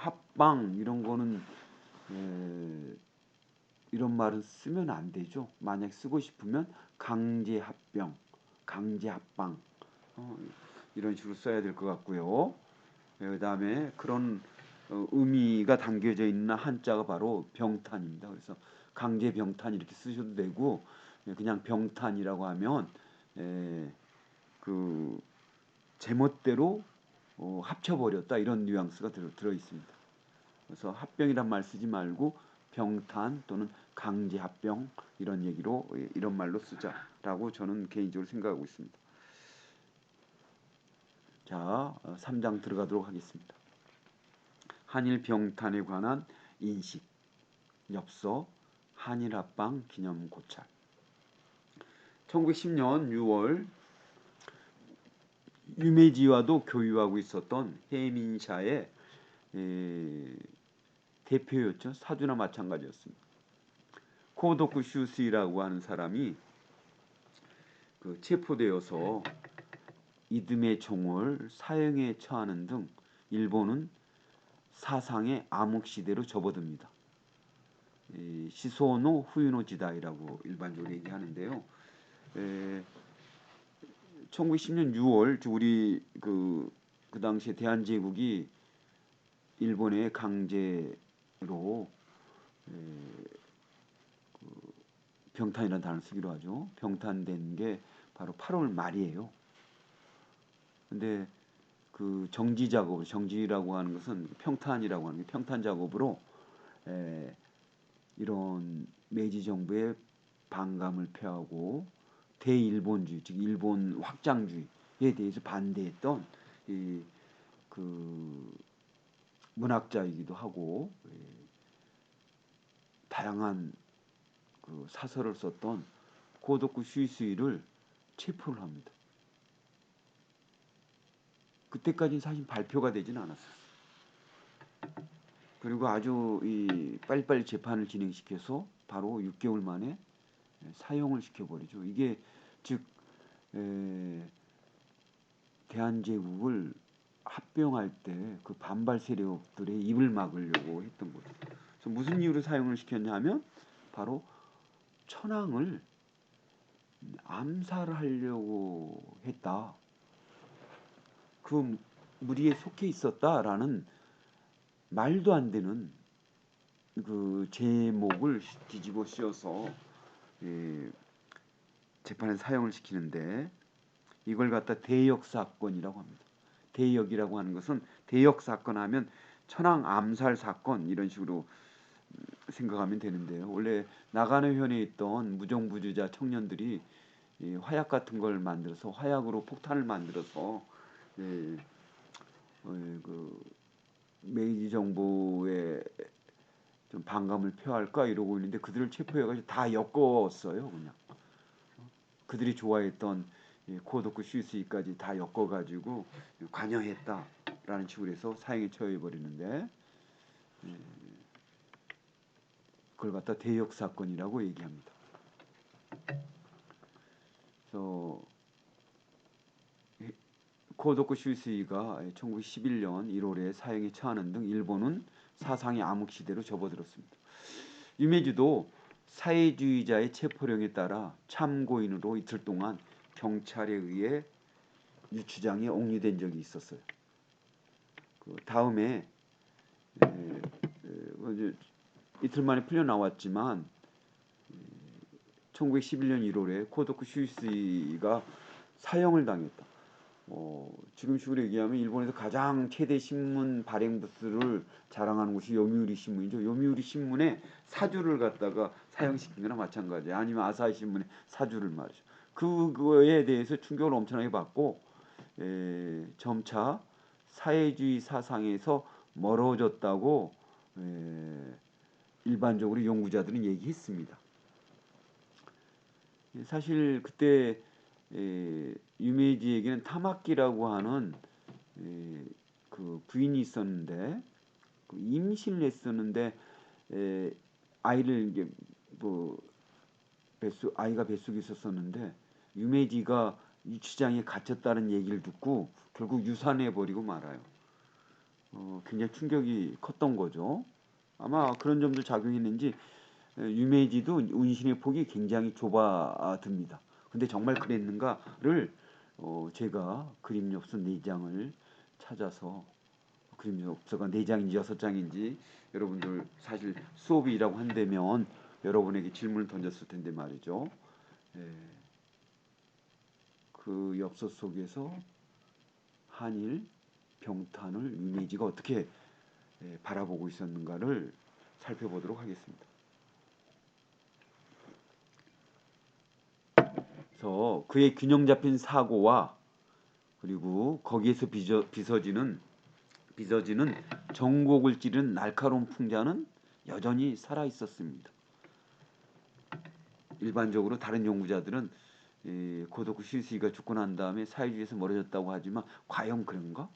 합방 이런 거는 이런 말은 쓰면 안 되죠. 만약 쓰고 싶으면 강제합병, 강제합방 이런 식으로 써야 될 것 같고요. 그 다음에 그런 의미가 담겨져 있는 한자가 바로 병탄입니다. 그래서 강제병탄 이렇게 쓰셔도 되고 그냥 병탄이라고 하면 그 제멋대로 합쳐버렸다 이런 뉘앙스가 들어 있습니다. 그래서 합병이란 말 쓰지 말고 병탄 또는 강제합병 이런 얘기로 이런 말로 쓰자라고 저는 개인적으로 생각하고 있습니다. 자, 3장 들어가도록 하겠습니다. 한일 병탄에 관한 인식, 엽서, 한일 합방 기념 고찰. 1910년 6월 유메지와도 교류하고 있었던 해민샤의 대표였죠. 사주나 마찬가지였습니다. 코도쿠 슈스이라고 하는 사람이 그 체포되어서 이듬해 총을 사형에 처하는 등 일본은 사상의 암흑 시대로 접어듭니다. 시소노 후유노 지다이라고 일반적으로 얘기하는데요. 1910년 6월 우리 그 당시에 대한제국이 일본의 강제로 병탄이라는 단어를 쓰기로 하죠. 병탄된 게 바로 8월 말이에요. 근데 그 정지 작업, 정지라고 하는 것은 평탄이라고 하는 게 평탄 작업으로 이런 메이지 정부의 반감을 표하고 대일본주의, 즉 일본 확장주의에 대해서 반대했던 그 문학자이기도 하고 다양한 그 사설을 썼던 고도쿠 슈이스이를 체포를 합니다. 그때까지는 사실 발표가 되진 않았어요. 그리고 아주 빨리빨리 재판을 진행시켜서 바로 6개월 만에 사형을 시켜버리죠. 이게 즉 대한제국을 합병할 때 그 반발 세력들의 입을 막으려고 했던 거죠. 그래서 무슨 이유로 사형을 시켰냐 하면 바로 천황을 암살하려고 했다. 그 무리에 속해 있었다라는 말도 안 되는 그 제목을 뒤집어 씌워서 재판에 사용을 시키는데 이걸 갖다 대역 사건이라고 합니다. 대역이라고 하는 것은 대역 사건 하면 천황 암살 사건 이런 식으로 생각하면 되는데요. 원래 나가노현에 있던 무정부주자 청년들이 화약 같은 걸 만들어서 화약으로 폭탄을 만들어서 그 메이지 정부에 좀 반감을 표할까 이러고 있는데 그들을 체포해가지고 다 엮었어요. 그냥 그들이 좋아했던 코도쿠 슈이스이까지 다 엮어가지고 관여했다라는 식으로 해서 사형에 처해버리는데 그걸 갖다 대역 사건이라고 얘기합니다. 그래서 코도쿠 슈이스이가 1911년 1월에 사형에 처하는 등 일본은 사상의 암흑 시대로 접어들었습니다. 유메지도 사회주의자의 체포령에 따라 참고인으로 이틀 동안 경찰에 의해 유치장에 옥리된 적이 있었어요. 그 다음에 이틀 만에 풀려 나왔지만 1911년 1월에 코도쿠 슈이스이가 사형을 당했다. 지금 식으로 얘기하면 일본에서 가장 최대 신문 발행 부스를 자랑하는 곳이 요미우리 신문이죠. 요미우리 신문에 사주를 갖다가 사형시킨 거나 마찬가지예요. 아니면 아사히 신문에 사주를 말이죠. 그거에 대해서 충격을 엄청나게 받고 점차 사회주의 사상에서 멀어졌다고 일반적으로 연구자들은 얘기했습니다. 사실 그때 유메이지에게는 타마키라고 하는 그 부인이 있었는데 그 임신을 했었는데 아이를 이제 뭐 아이가 뱃속에 있었었는데 유메이지가 유치장에 갇혔다는 얘기를 듣고 결국 유산해 버리고 말아요. 굉장히 충격이 컸던 거죠. 아마 그런 점도 작용했는지 유메이지도 운신의 폭이 굉장히 좁아듭니다. 근데 정말 그랬는가를 제가 그림 엽서 4장을 찾아서 그림 엽서가 4장인지 6장인지 여러분들 사실 수업이라고 한다면 여러분에게 질문을 던졌을 텐데 말이죠. 그 엽서 속에서 한일 병탄을 유메이지가 어떻게 바라보고 있었는가를 살펴보도록 하겠습니다. 그래서 그의 균형 잡힌 사고와 그리고 거기에서 빚어지는 전곡을 찌르는 날카로운 풍자는 여전히 살아 있었습니다. 일반적으로 다른 연구자들은 고도쿠 슈이스이가 죽고 난 다음에 사회주의에서 멀어졌다고 하지만 과연 그런가?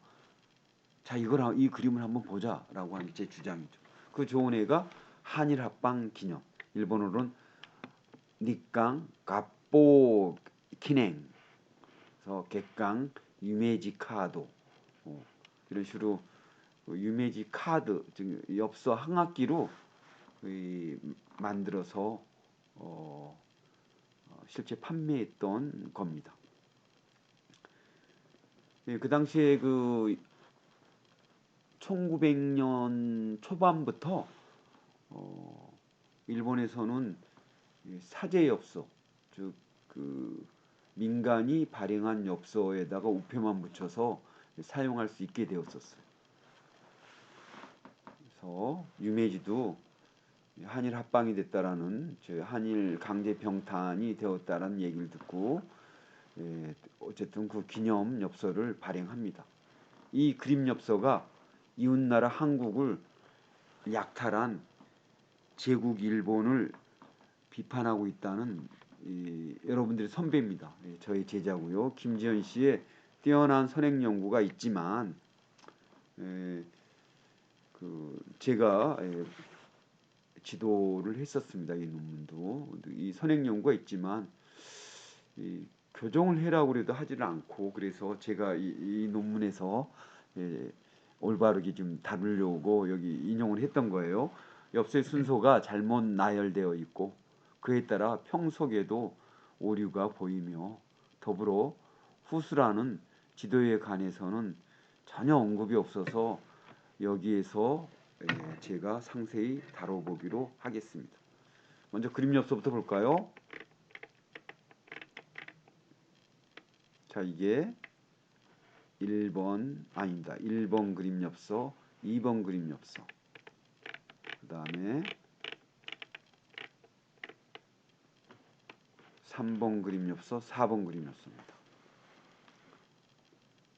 자, 이 그림을 한번 보자라고 하는 제 주장이죠. 그 좋은 애가 한일 합방 기념, 일본어로는 니강 갑보 키냉, 그래서 객강 유메지 카드, 이런 식으로 유메지 카드, 즉 엽서 항악기로 만들어서 실제 판매했던 겁니다. 그 당시에 그 1900년 초반부터 일본에서는 사제 엽서, 즉 그 민간이 발행한 엽서에다가 우표만 붙여서 사용할 수 있게 되었었어요. 그래서 유메지도 한일 합방이 됐다라는, 한일 강제 병탄이 되었다라는 얘기를 듣고 어쨌든 그 기념 엽서를 발행합니다. 이 그림 엽서가 이웃나라 한국을 약탈한 제국 일본을 비판하고 있다는 여러분들의 선배입니다. 저의 제자고요. 김지현 씨의 뛰어난 선행 연구가 있지만 제가 지도를 했었습니다. 이 논문도 이 선행 연구가 있지만 교정을 해라고 해도 하지를 않고, 그래서 제가 이 논문에서 올바르게 좀 다루려고 여기 인용을 했던 거예요. 엽서의 순서가 잘못 나열되어 있고 그에 따라 평속에도 오류가 보이며 더불어 후수라는 지도에 관해서는 전혀 언급이 없어서 여기에서 제가 상세히 다뤄보기로 하겠습니다. 먼저 그림 엽서부터 볼까요? 자, 이게 1번 그림 엽서, 2번 그림 엽서, 그 다음에 3번 그림 엽서, 4번 그림 엽서입니다.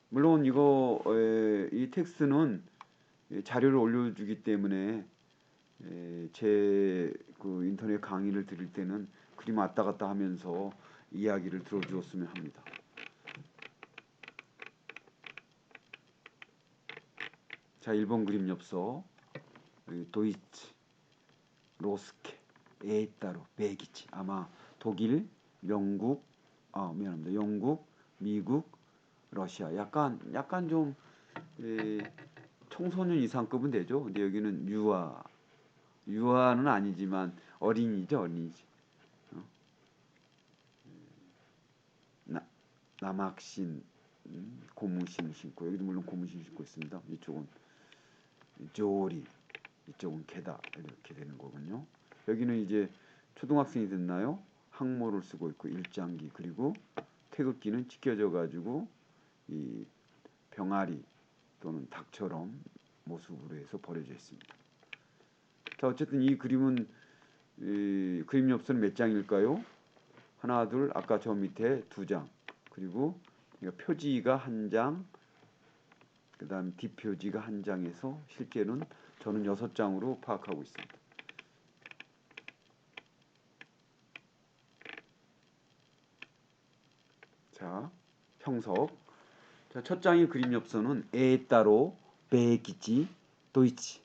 물론 이 텍스트는 자료를 올려주기 때문에 제 그 인터넷 강의를 드릴 때는 그림 왔다 갔다 하면서 이야기를 들어주었으면 합니다. 자, 1번 그림 엽서, 도이치, 로스케, 에따로, 베기치. 아마 독일, 영국, 미안합니다. 영국, 미국, 러시아. 약간 좀 청소년 이상급은 되죠. 근데 여기는 유아는 아니지만 어린이죠, 어린이지. 남학신, 고무신 신고, 여기도 물론 고무신 신고 있습니다. 이쪽은 조리, 이쪽은 게다 이렇게 되는 거군요. 여기는 이제 초등학생이 됐나요? 항모를 쓰고 있고 일장기, 그리고 태극기는 찢겨져 가지고 이 병아리 또는 닭처럼 모습으로 해서 버려져 있습니다. 자, 어쨌든 이 그림은 그림 엽서는 몇 장일까요? 하나, 둘, 아까 저 밑에 2장, 그리고 표지가 1장, 그 다음 뒷표지가 1장에서 실제는 저는 6장으로 파악하고 있습니다. 자, 형석. 자, 첫 장의 그림 엽서는 에따로, 베기치, 도이치,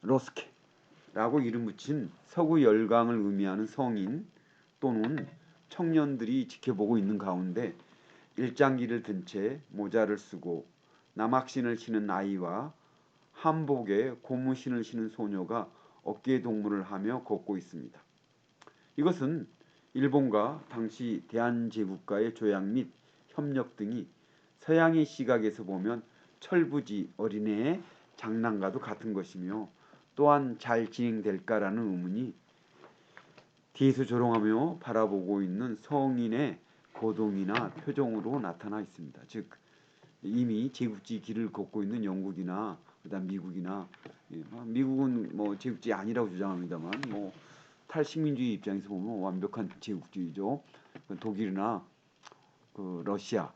로스케 라고 이름 붙인 서구 열강을 의미하는 성인 또는 청년들이 지켜보고 있는 가운데 일장기를 든 채 모자를 쓰고 남학신을 신은 아이와 한복에 고무신을 신은 소녀가 어깨 동무를 하며 걷고 있습니다. 이것은 일본과 당시 대한제국과의 조약 및 협력 등이 서양의 시각에서 보면 철부지 어린애의 장난과도 같은 것이며 또한 잘 진행될까라는 의문이 뒤에서 조롱하며 바라보고 있는 성인의 거동이나 표정으로 나타나 있습니다. 즉 이미 제국지 길을 걷고 있는 영국이나 그다음 미국이나, 미국은 뭐 제국지 아니라고 주장합니다만 뭐 탈식민주의 입장에서 보면 완벽한 제국주의죠. 독일이나 그 러시아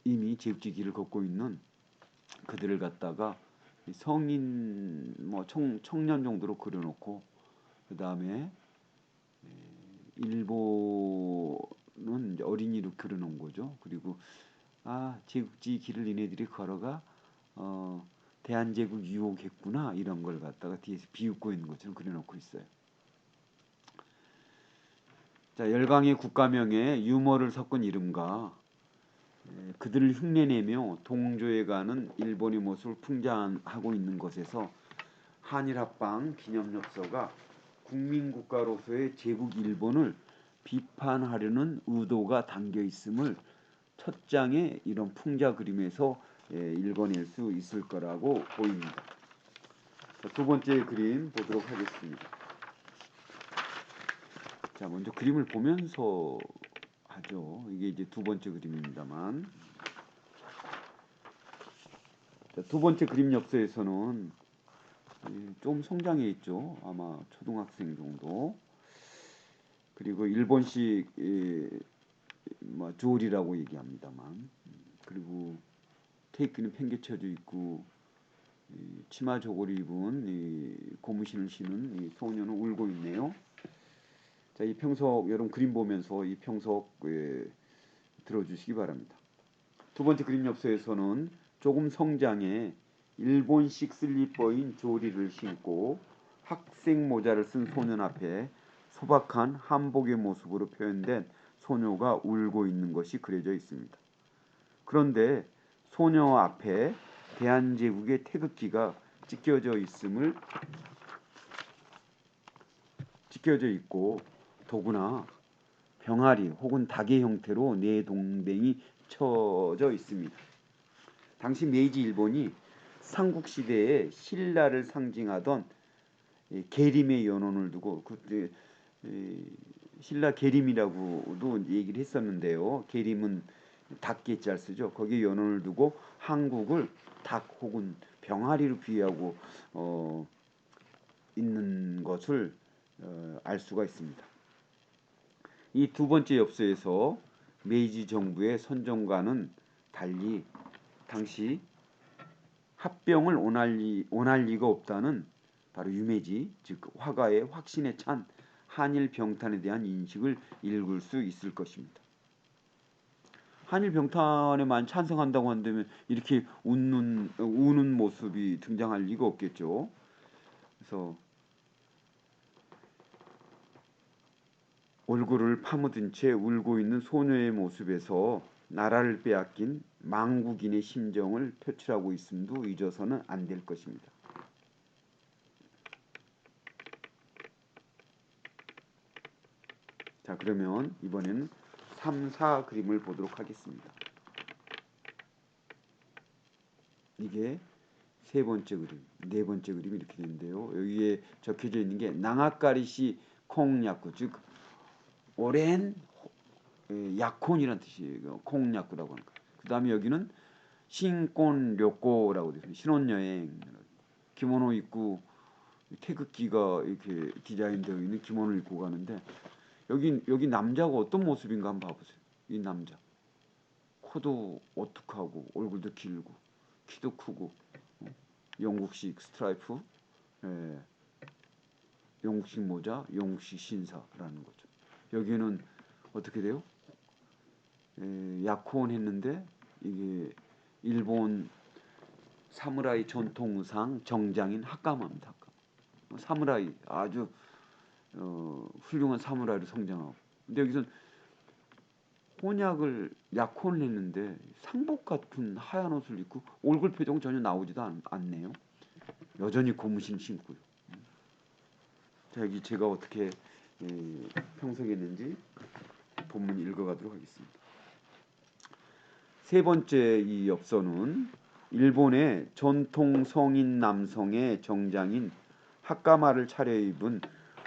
이미 제국지 길을 걷고 있는 그들을 갖다가 성인 뭐 청년 정도로 그려놓고 그 다음에 일본은 어린이로 그려놓은 거죠. 그리고 제국지 길을 니네들이 걸어가 대한제국 유혹했구나 이런 걸 갖다가 뒤에서 비웃고 있는 것처럼 그려놓고 있어요. 자, 열강의 국가명에 유머를 섞은 이름과 그들을 흉내내며 동조해가는 일본의 모습을 풍자하고 있는 것에서 한일합방 기념엽서가 국민국가로서의 제국 일본을 비판하려는 의도가 담겨 있음을 첫 장의 이런 풍자 그림에서 읽어낼 수 있을 거라고 보입니다. 자, 두 번째 그림 보도록 하겠습니다. 자, 먼저 그림을 보면서 하죠. 이게 이제 두 번째 그림입니다만, 자, 두 번째 그림 엽서에서는 좀 성장해 있죠. 아마 초등학생 정도. 그리고 일본식 뭐 조리라고 얘기합니다만, 그리고 테이크는 팽개쳐져 있고 치마 저고리 입은 고무신을 신은 이 소녀는 울고 있네요. 자, 이 평석 여러분 그림 보면서 이 평석 들어주시기 바랍니다. 두 번째 그림 엽서에서는 조금 성장해 일본식 슬리퍼인 조리를 신고 학생 모자를 쓴 소년 앞에 소박한 한복의 모습으로 표현된 소녀가 울고 있는 것이 그려져 있습니다. 그런데 소녀 앞에 대한제국의 태극기가 찢겨져 있고 더구나 병아리 혹은 닭의 형태로 내동댕이 쳐져 있습니다. 당시 메이지 일본이 삼국시대에 신라를 상징하던 계림의 연원을 두고 그때 신라 계림이라고도 얘기를 했었는데요. 계림은 닭개자 쓰죠. 거기에 연원을 두고 한국을 닭 혹은 병아리로 비유하고 있는 것을 알 수가 있습니다. 이 두 번째 엽서에서 메이지 정부의 선정과는 달리 당시 합병을 원할 리가 없다는 바로 유메지 즉 화가의 확신에 찬 한일 병탄에 대한 인식을 읽을 수 있을 것입니다. 한일 병탄에만 찬성한다고 한다면 이렇게 우는 모습이 등장할 리가 없겠죠. 그래서 얼굴을 파묻은 채 울고 있는 소녀의 모습에서 나라를 빼앗긴 망국인의 심정을 표출하고 있음도 잊어서는 안 될 것입니다. 자, 그러면 이번에는 3, 4 그림을 보도록 하겠습니다. 이게 세 번째 그림, 네 번째 그림이 이렇게 되는데요. 여기에 적혀져 있는 게 낭아까리시 콩야쿠, 즉 오랜 약혼이라는 뜻이에요. 콩야쿠라고 하는 거. 그 다음에 여기는 신혼旅行라고 되어 있습니다. 신혼여행. 기모노 입고 태극기가 이렇게 디자인되어 있는 기모노를 입고 가는데 여기 남자가 어떤 모습인가 한번 봐보세요. 이 남자 코도 오뚝하고 얼굴도 길고 키도 크고 영국식 스트라이프, 예, 영국식 모자, 영국식 신사라는 거죠. 여기는 어떻게 돼요? 약혼했는데 이게 일본 사무라이 전통 의상 정장인 하카마입니다. 하카마. 사무라이 아주 훌륭한 사무라이로 성장하고. 근데 여기선 혼약을 약혼을 했는데 상복 같은 하얀 옷을 입고 얼굴 표정 전혀 나오지도 않네요. 여전히 고무신 신고요. 자, 여기 제가 어떻게 평석했는지 본문 읽어가도록 하겠습니다. 세 번째 이 엽서는 일본의 전통 성인 남성의 정장인 하카마를 차려입은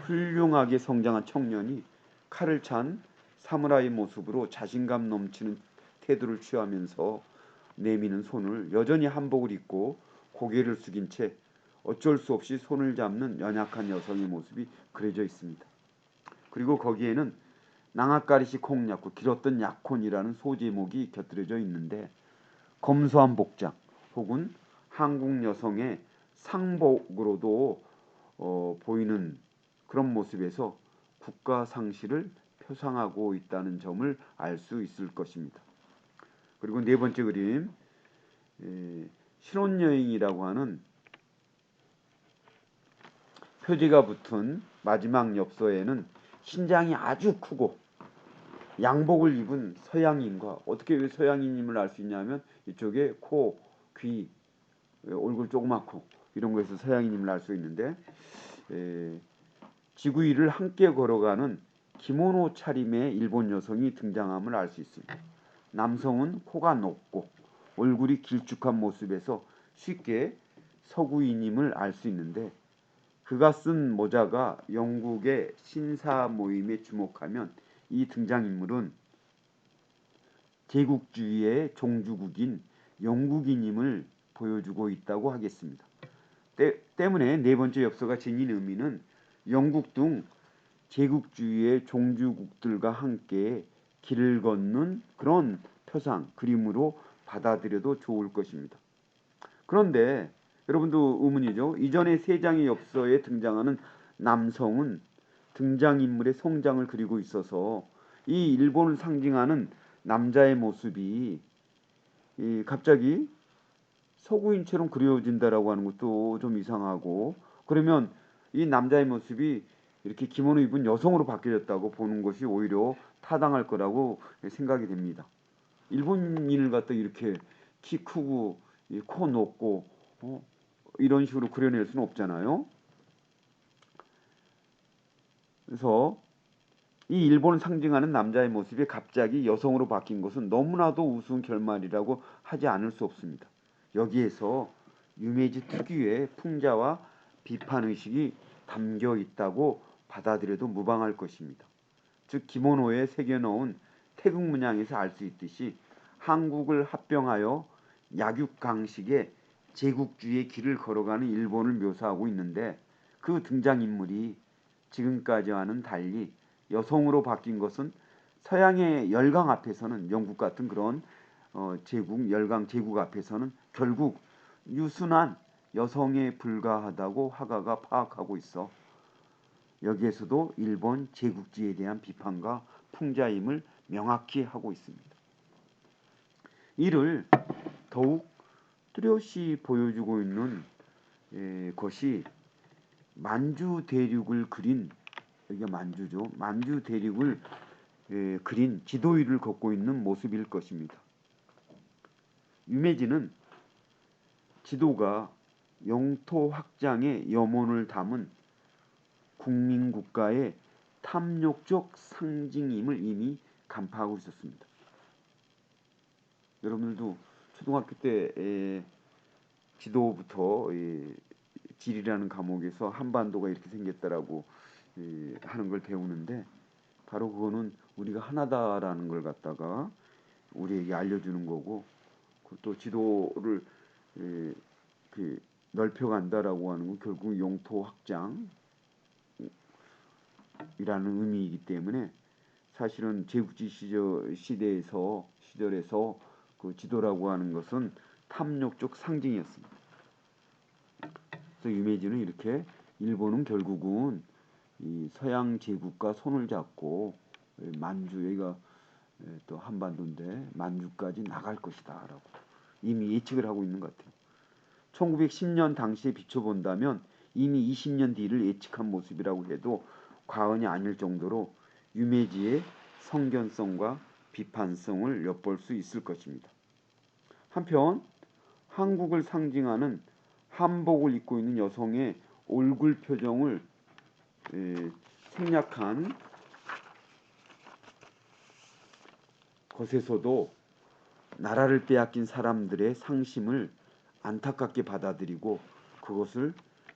훌륭하게 성장한 청년이 칼을 찬 사무라이 모습으로 자신감 넘치는 태도를 취하면서 내미는 손을 여전히 한복을 입고 고개를 숙인 채 어쩔 수 없이 손을 잡는 연약한 여성의 모습이 그려져 있습니다. 그리고 거기에는 낭아까리시 콩야쿠 길었던 약혼이라는 소제목이 곁들여져 있는데 검소한 복장 혹은 한국 여성의 상복으로도 보이는 그런 모습에서 국가 상실을 표상하고 있다는 점을 알 수 있을 것입니다. 그리고 네 번째 그림 신혼여행이라고 하는 표지가 붙은 마지막 엽서에는 신장이 아주 크고 양복을 입은 서양인과 어떻게 서양인임을 알 수 있냐면 이쪽에 코, 귀, 얼굴 조그맣고 이런 거에서 서양인임을 알 수 있는데 지구 위를 함께 걸어가는 기모노 차림의 일본 여성이 등장함을 알 수 있습니다. 남성은 코가 높고 얼굴이 길쭉한 모습에서 쉽게 서구인임을 알 수 있는데 그가 쓴 모자가 영국의 신사 모임에 주목하면 이 등장인물은 제국주의의 종주국인 영국인임을 보여주고 있다고 하겠습니다. 때문에 네 번째 엽서가 지닌 의미는 영국 등 제국주의의 종주국들과 함께 길을 걷는 그런 표상, 그림으로 받아들여도 좋을 것입니다. 그런데 여러분도 의문이죠. 이전의 세 장의 엽서에 등장하는 남성은 등장인물의 성장을 그리고 있어서 이 일본을 상징하는 남자의 모습이 갑자기 서구인처럼 그려진다라고 하는 것도 좀 이상하고 그러면 이 남자의 모습이 이렇게 기모노 입은 여성으로 바뀌었다고 보는 것이 오히려 타당할 거라고 생각이 됩니다. 일본인을 갖다 이렇게 키 크고 코 높고 이런 식으로 그려낼 수는 없잖아요. 그래서 이 일본을 상징하는 남자의 모습이 갑자기 여성으로 바뀐 것은 너무나도 우스운 결말이라고 하지 않을 수 없습니다. 여기에서 유메이지 특유의 풍자와 비판의식이 담겨 있다고 받아들여도 무방할 것입니다. 즉 기모노에 새겨놓은 태국 문양에서 알 수 있듯이 한국을 합병하여 약육강식의 제국주의의 길을 걸어가는 일본을 묘사하고 있는데 그 등장인물이 지금까지와는 달리 여성으로 바뀐 것은 서양의 열강 앞에서는 영국 같은 그런 제국 열강 제국 앞에서는 결국 유순한 여성에 불과하다고 화가가 파악하고 있어 여기에서도 일본 제국주의에 대한 비판과 풍자임을 명확히 하고 있습니다. 이를 더욱 뚜렷이 보여주고 있는 것이 만주 대륙을 그린 여기가 만주죠. 만주 대륙을 그린 지도 위를 걷고 있는 모습일 것입니다. 유메지는 지도가 영토 확장의 염원을 담은 국민국가의 탐욕적 상징임을 이미 간파하고 있었습니다. 여러분들도 초등학교 때 지도부터 지리라는 과목에서 한반도가 이렇게 생겼다라고 하는 걸 배우는데 바로 그거는 우리가 하나다라는 걸 갖다가 우리에게 알려주는 거고 또 지도를 넓혀간다라고 하는 건 결국 영토 확장이라는 의미이기 때문에 사실은 제국주의 시절에서 그 지도라고 하는 것은 탐욕적 상징이었습니다. 그래서 유메지는 이렇게 일본은 결국은 이 서양 제국과 손을 잡고 만주 여기가 또 한반도인데 만주까지 나갈 것이다라고 이미 예측을 하고 있는 것 같아요. 1910년 당시에 비춰본다면 이미 20년 뒤를 예측한 모습이라고 해도 과언이 아닐 정도로 유메지의 성견성과 비판성을 엿볼 수 있을 것입니다. 한편 한국을 상징하는 한복을 입고 있는 여성의 얼굴 표정을 생략한 것에서도 나라를 빼앗긴 사람들의 상심을 안타깝게 받아들이고 그것을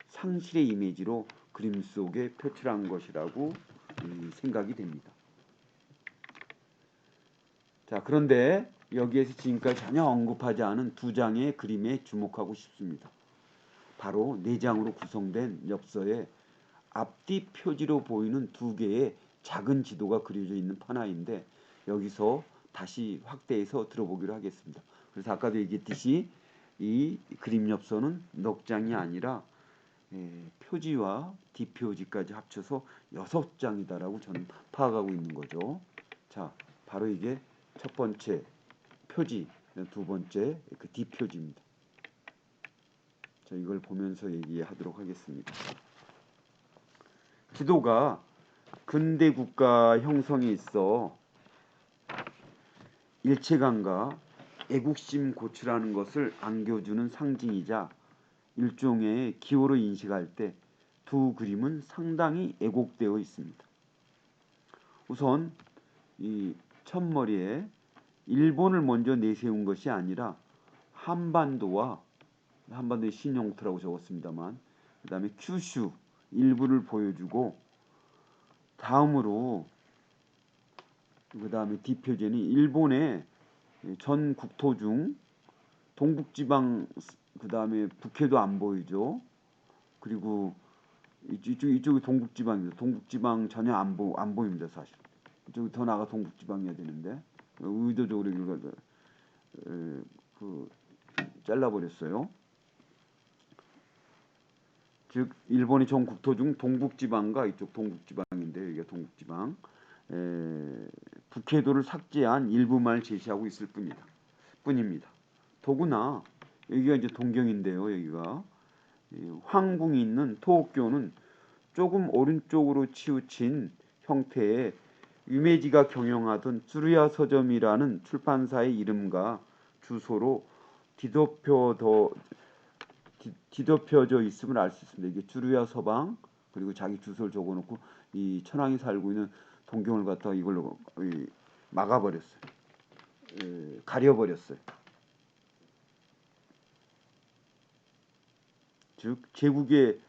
상실의 이미지로 그림 속에 표출한 것이라고 생각이 됩니다. 자, 그런데 여기에서 지금까지 전혀 언급하지 않은 두 장의 그림에 주목하고 싶습니다. 바로 네 장으로 구성된 엽서에 앞뒤 표지로 보이는 두 개의 작은 지도가 그려져 있는 판화인데 여기서 다시 확대해서 들어보기로 하겠습니다. 그래서 아까도 얘기했듯이 이 그림 엽서는 넉 장이 아니라 표지와 뒷표지까지 합쳐서 6장이다라고 저는 파악하고 있는 거죠. 자, 바로 이게 첫 번째 표지, 두 번째 그 뒷표지입니다. 자, 이걸 보면서 얘기하도록 하겠습니다. 지도가 근대 국가 형성에 있어 일체감과 애국심 고취라는 것을 안겨주는 상징이자 일종의 기호로 인식할 때 두 그림은 상당히 애곡되어 있습니다. 우선 이 첫머리에 일본을 먼저 내세운 것이 아니라 한반도의 신영토라고 적었습니다만 그 다음에 큐슈 일부를 보여주고 다음으로 그 다음에 뒷표제는 일본의 전 국토 중 동북지방 그 다음에 북해도 안 보이죠. 그리고 이쪽이 동북지방입니다. 동북지방 전혀 안 보입니다. 사실 이쪽이 더 나가 동북지방이어야 되는데 의도적으로 이걸 잘라버렸어요. 즉 일본의 전 국토 중 동북지방과 이쪽 동북지방인데 여기가 동북지방 북해도를 삭제한 일부만을 제시하고 있을 뿐입니다. 더구나 여기가 이제 동경인데요. 여기가 황궁이 있는 토옥교는 조금 오른쪽으로 치우친 형태의 유메지가 경영하던 쯔루야 서점이라는 출판사의 이름과 주소로 뒤덮여져 있음을 알 수 있습니다. 이게 쯔루야 서방 그리고 자기 주소를 적어놓고 이 천황이 살고 있는 동경을 갖다가 이걸로 막아버렸어요. 가려버렸어요. 즉 제국의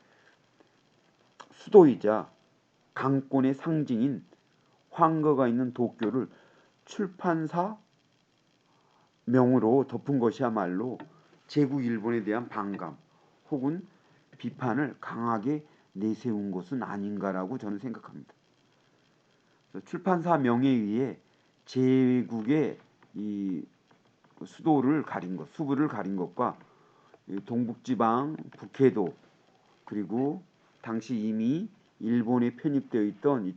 수도이자 강권의 상징인 황거가 있는 도쿄를 출판사 명으로 덮은 것이야말로 제국 일본에 대한 반감 혹은 비판을 강하게 내세운 것은 아닌가라고 저는 생각합니다. 출판사 명에 의해 제국의 이 수도를 가린 것, 수부를 가린 것과 동북지방 북해도 그리고 당시 이미 일본에 편입되어 있던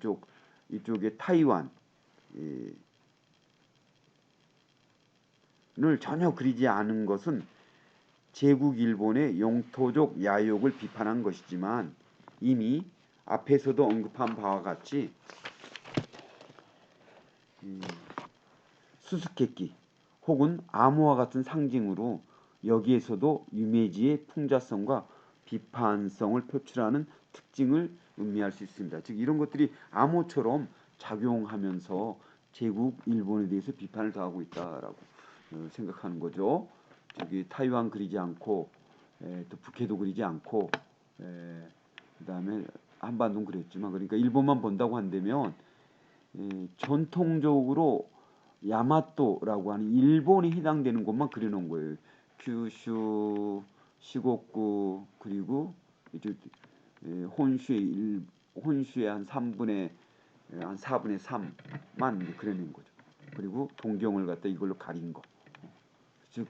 이쪽의 타이완 을 전혀 그리지 않은 것은 제국 일본의 영토적 야욕을 비판한 것이지만 이미 앞에서도 언급한 바와 같이 수수께끼 혹은 암호와 같은 상징으로 여기에서도 유메지의 풍자성과 비판성을 표출하는 특징을 음미할 수 있습니다. 즉 이런 것들이 암호처럼 작용하면서 제국 일본에 대해서 비판을 더하고 있다라고 생각하는 거죠. 저기 타이완 그리지 않고 또 북해도 그리지 않고 그다음에 한반도는 그랬지만 그러니까 일본만 본다고 한다면 전통적으로 야마토라고 하는 일본에 해당되는 곳만 그려놓은 거예요. 규슈, 시고쿠 그리고 이제 혼슈의 한 3분의 한 4분의 3만 그려낸 거죠. 그리고 동경을 갖다 이걸로 가린 거. 즉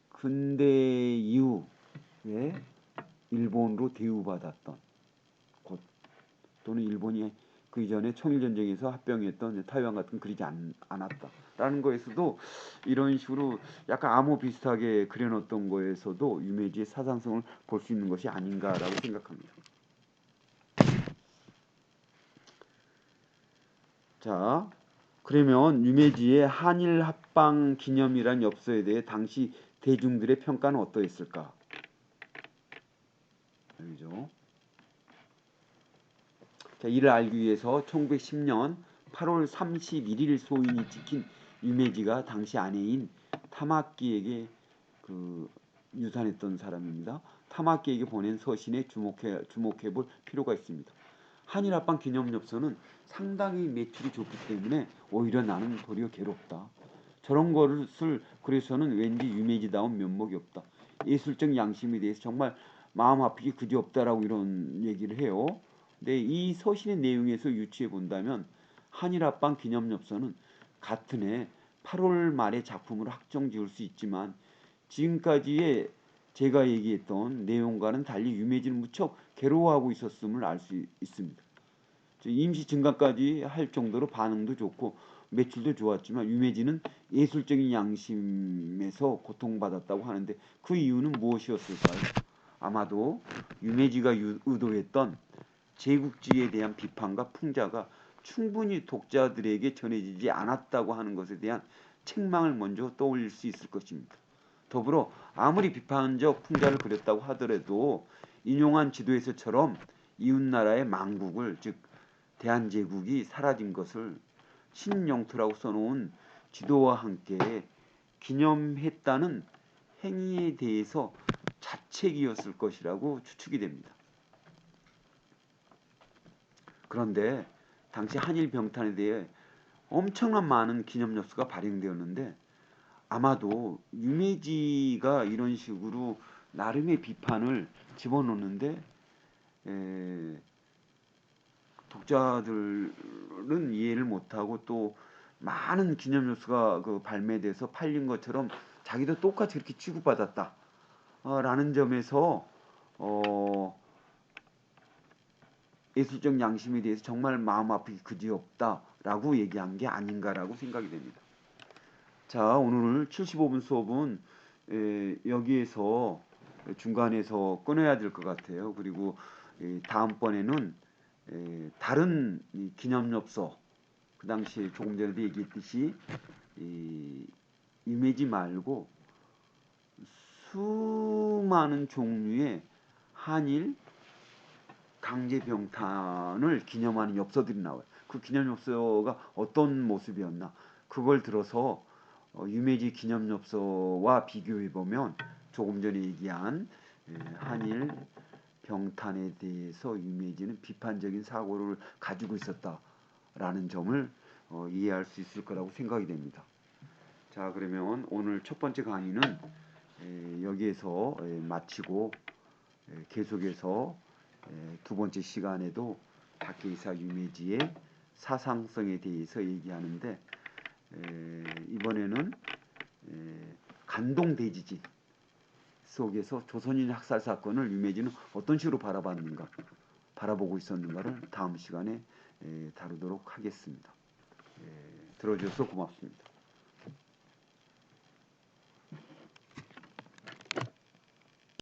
근대 이후에 일본으로 대우받았던 곳 또는 일본이 그 이전에 청일전쟁에서 합병했던 타이완 같은 그리지 않았다라는 거에서도 이런 식으로 약간 암호 비슷하게 그려놓던 거에서도 유메지의 사상성을 볼 수 있는 것이 아닌가라고 생각합니다. 자, 그러면 유메지의 한일 합방 기념이란 엽서에 대해 당시 대중들의 평가는 어떠했을까? 여기죠. 자, 이를 알기 위해서 1910년 8월 31일 소인이 찍힌 유메지가 당시 아내인 타마키에게 유산했던 사람입니다. 타마키에게 보낸 서신에 주목해 볼 필요가 있습니다. 한일 합방 기념 엽서는 상당히 매출이 좋기 때문에 오히려 나는 도리어 괴롭다. 저런 것을 그래서는 왠지 유메지다운 면목이 없다. 예술적 양심에 대해서 정말 마음 아프기 그지없다라고 이런 얘기를 해요. 근데 이 서신의 내용에서 유추해 본다면 한일 합방 기념 엽서는 같은 해 8월 말의 작품으로 확정지을 수 있지만 지금까지의 제가 얘기했던 내용과는 달리 유메지는 무척 괴로워하고 있었음을 알 수 있습니다. 임시 증가까지 할 정도로 반응도 좋고 매출도 좋았지만 유메지는 예술적인 양심에서 고통받았다고 하는데 그 이유는 무엇이었을까요? 아마도 유메지가 의도했던 제국주의에 대한 비판과 풍자가 충분히 독자들에게 전해지지 않았다고 하는 것에 대한 책망을 먼저 떠올릴 수 있을 것입니다. 더불어 아무리 비판적 풍자를 그렸다고 하더라도 인용한 지도에서처럼 이웃나라의 망국을 즉 대한제국이 사라진 것을 신영토라고 써놓은 지도와 함께 기념했다는 행위에 대해서 자책이었을 것이라고 추측이 됩니다. 그런데 당시 한일 병탄에 대해 엄청난 많은 기념 엽서가 발행되었는데 아마도 유메지가 이런 식으로 나름의 비판을 집어넣는데 독자들은 이해를 못하고 또 많은 기념 엽서가 발매돼서 팔린 것처럼 자기도 똑같이 그렇게 취급받았다 라는 점에서 예술적 양심에 대해서 정말 마음 아프기 그지없다라고 얘기한 게 아닌가라고 생각이 됩니다. 자, 오늘 75분 수업은 여기에서 중간에서 끊어야 될 것 같아요. 그리고 다음번에는 다른 기념엽서 그 당시에 조금 전에도 얘기했듯이 유메지 말고 수많은 종류의 한일 강제병탄을 기념하는 엽서들이 나와요. 그 기념엽서가 어떤 모습이었나 그걸 들어서 유메지 기념엽서와 비교해 보면 조금 전에 얘기한 한일 병탄에 대해서 유메지는 비판적인 사고를 가지고 있었다라는 점을 이해할 수 있을 거라고 생각이 됩니다. 자, 그러면 오늘 첫 번째 강의는 여기에서 마치고 계속해서 두 번째 시간에도 다케이사 유메지의 사상성에 대해서 얘기하는데 이번에는 간동 대지진 속에서 조선인 학살 사건을 유메지는 어떤 식으로 바라보고 있었는가를 다음 시간에 다루도록 하겠습니다. 들어주셔서 고맙습니다.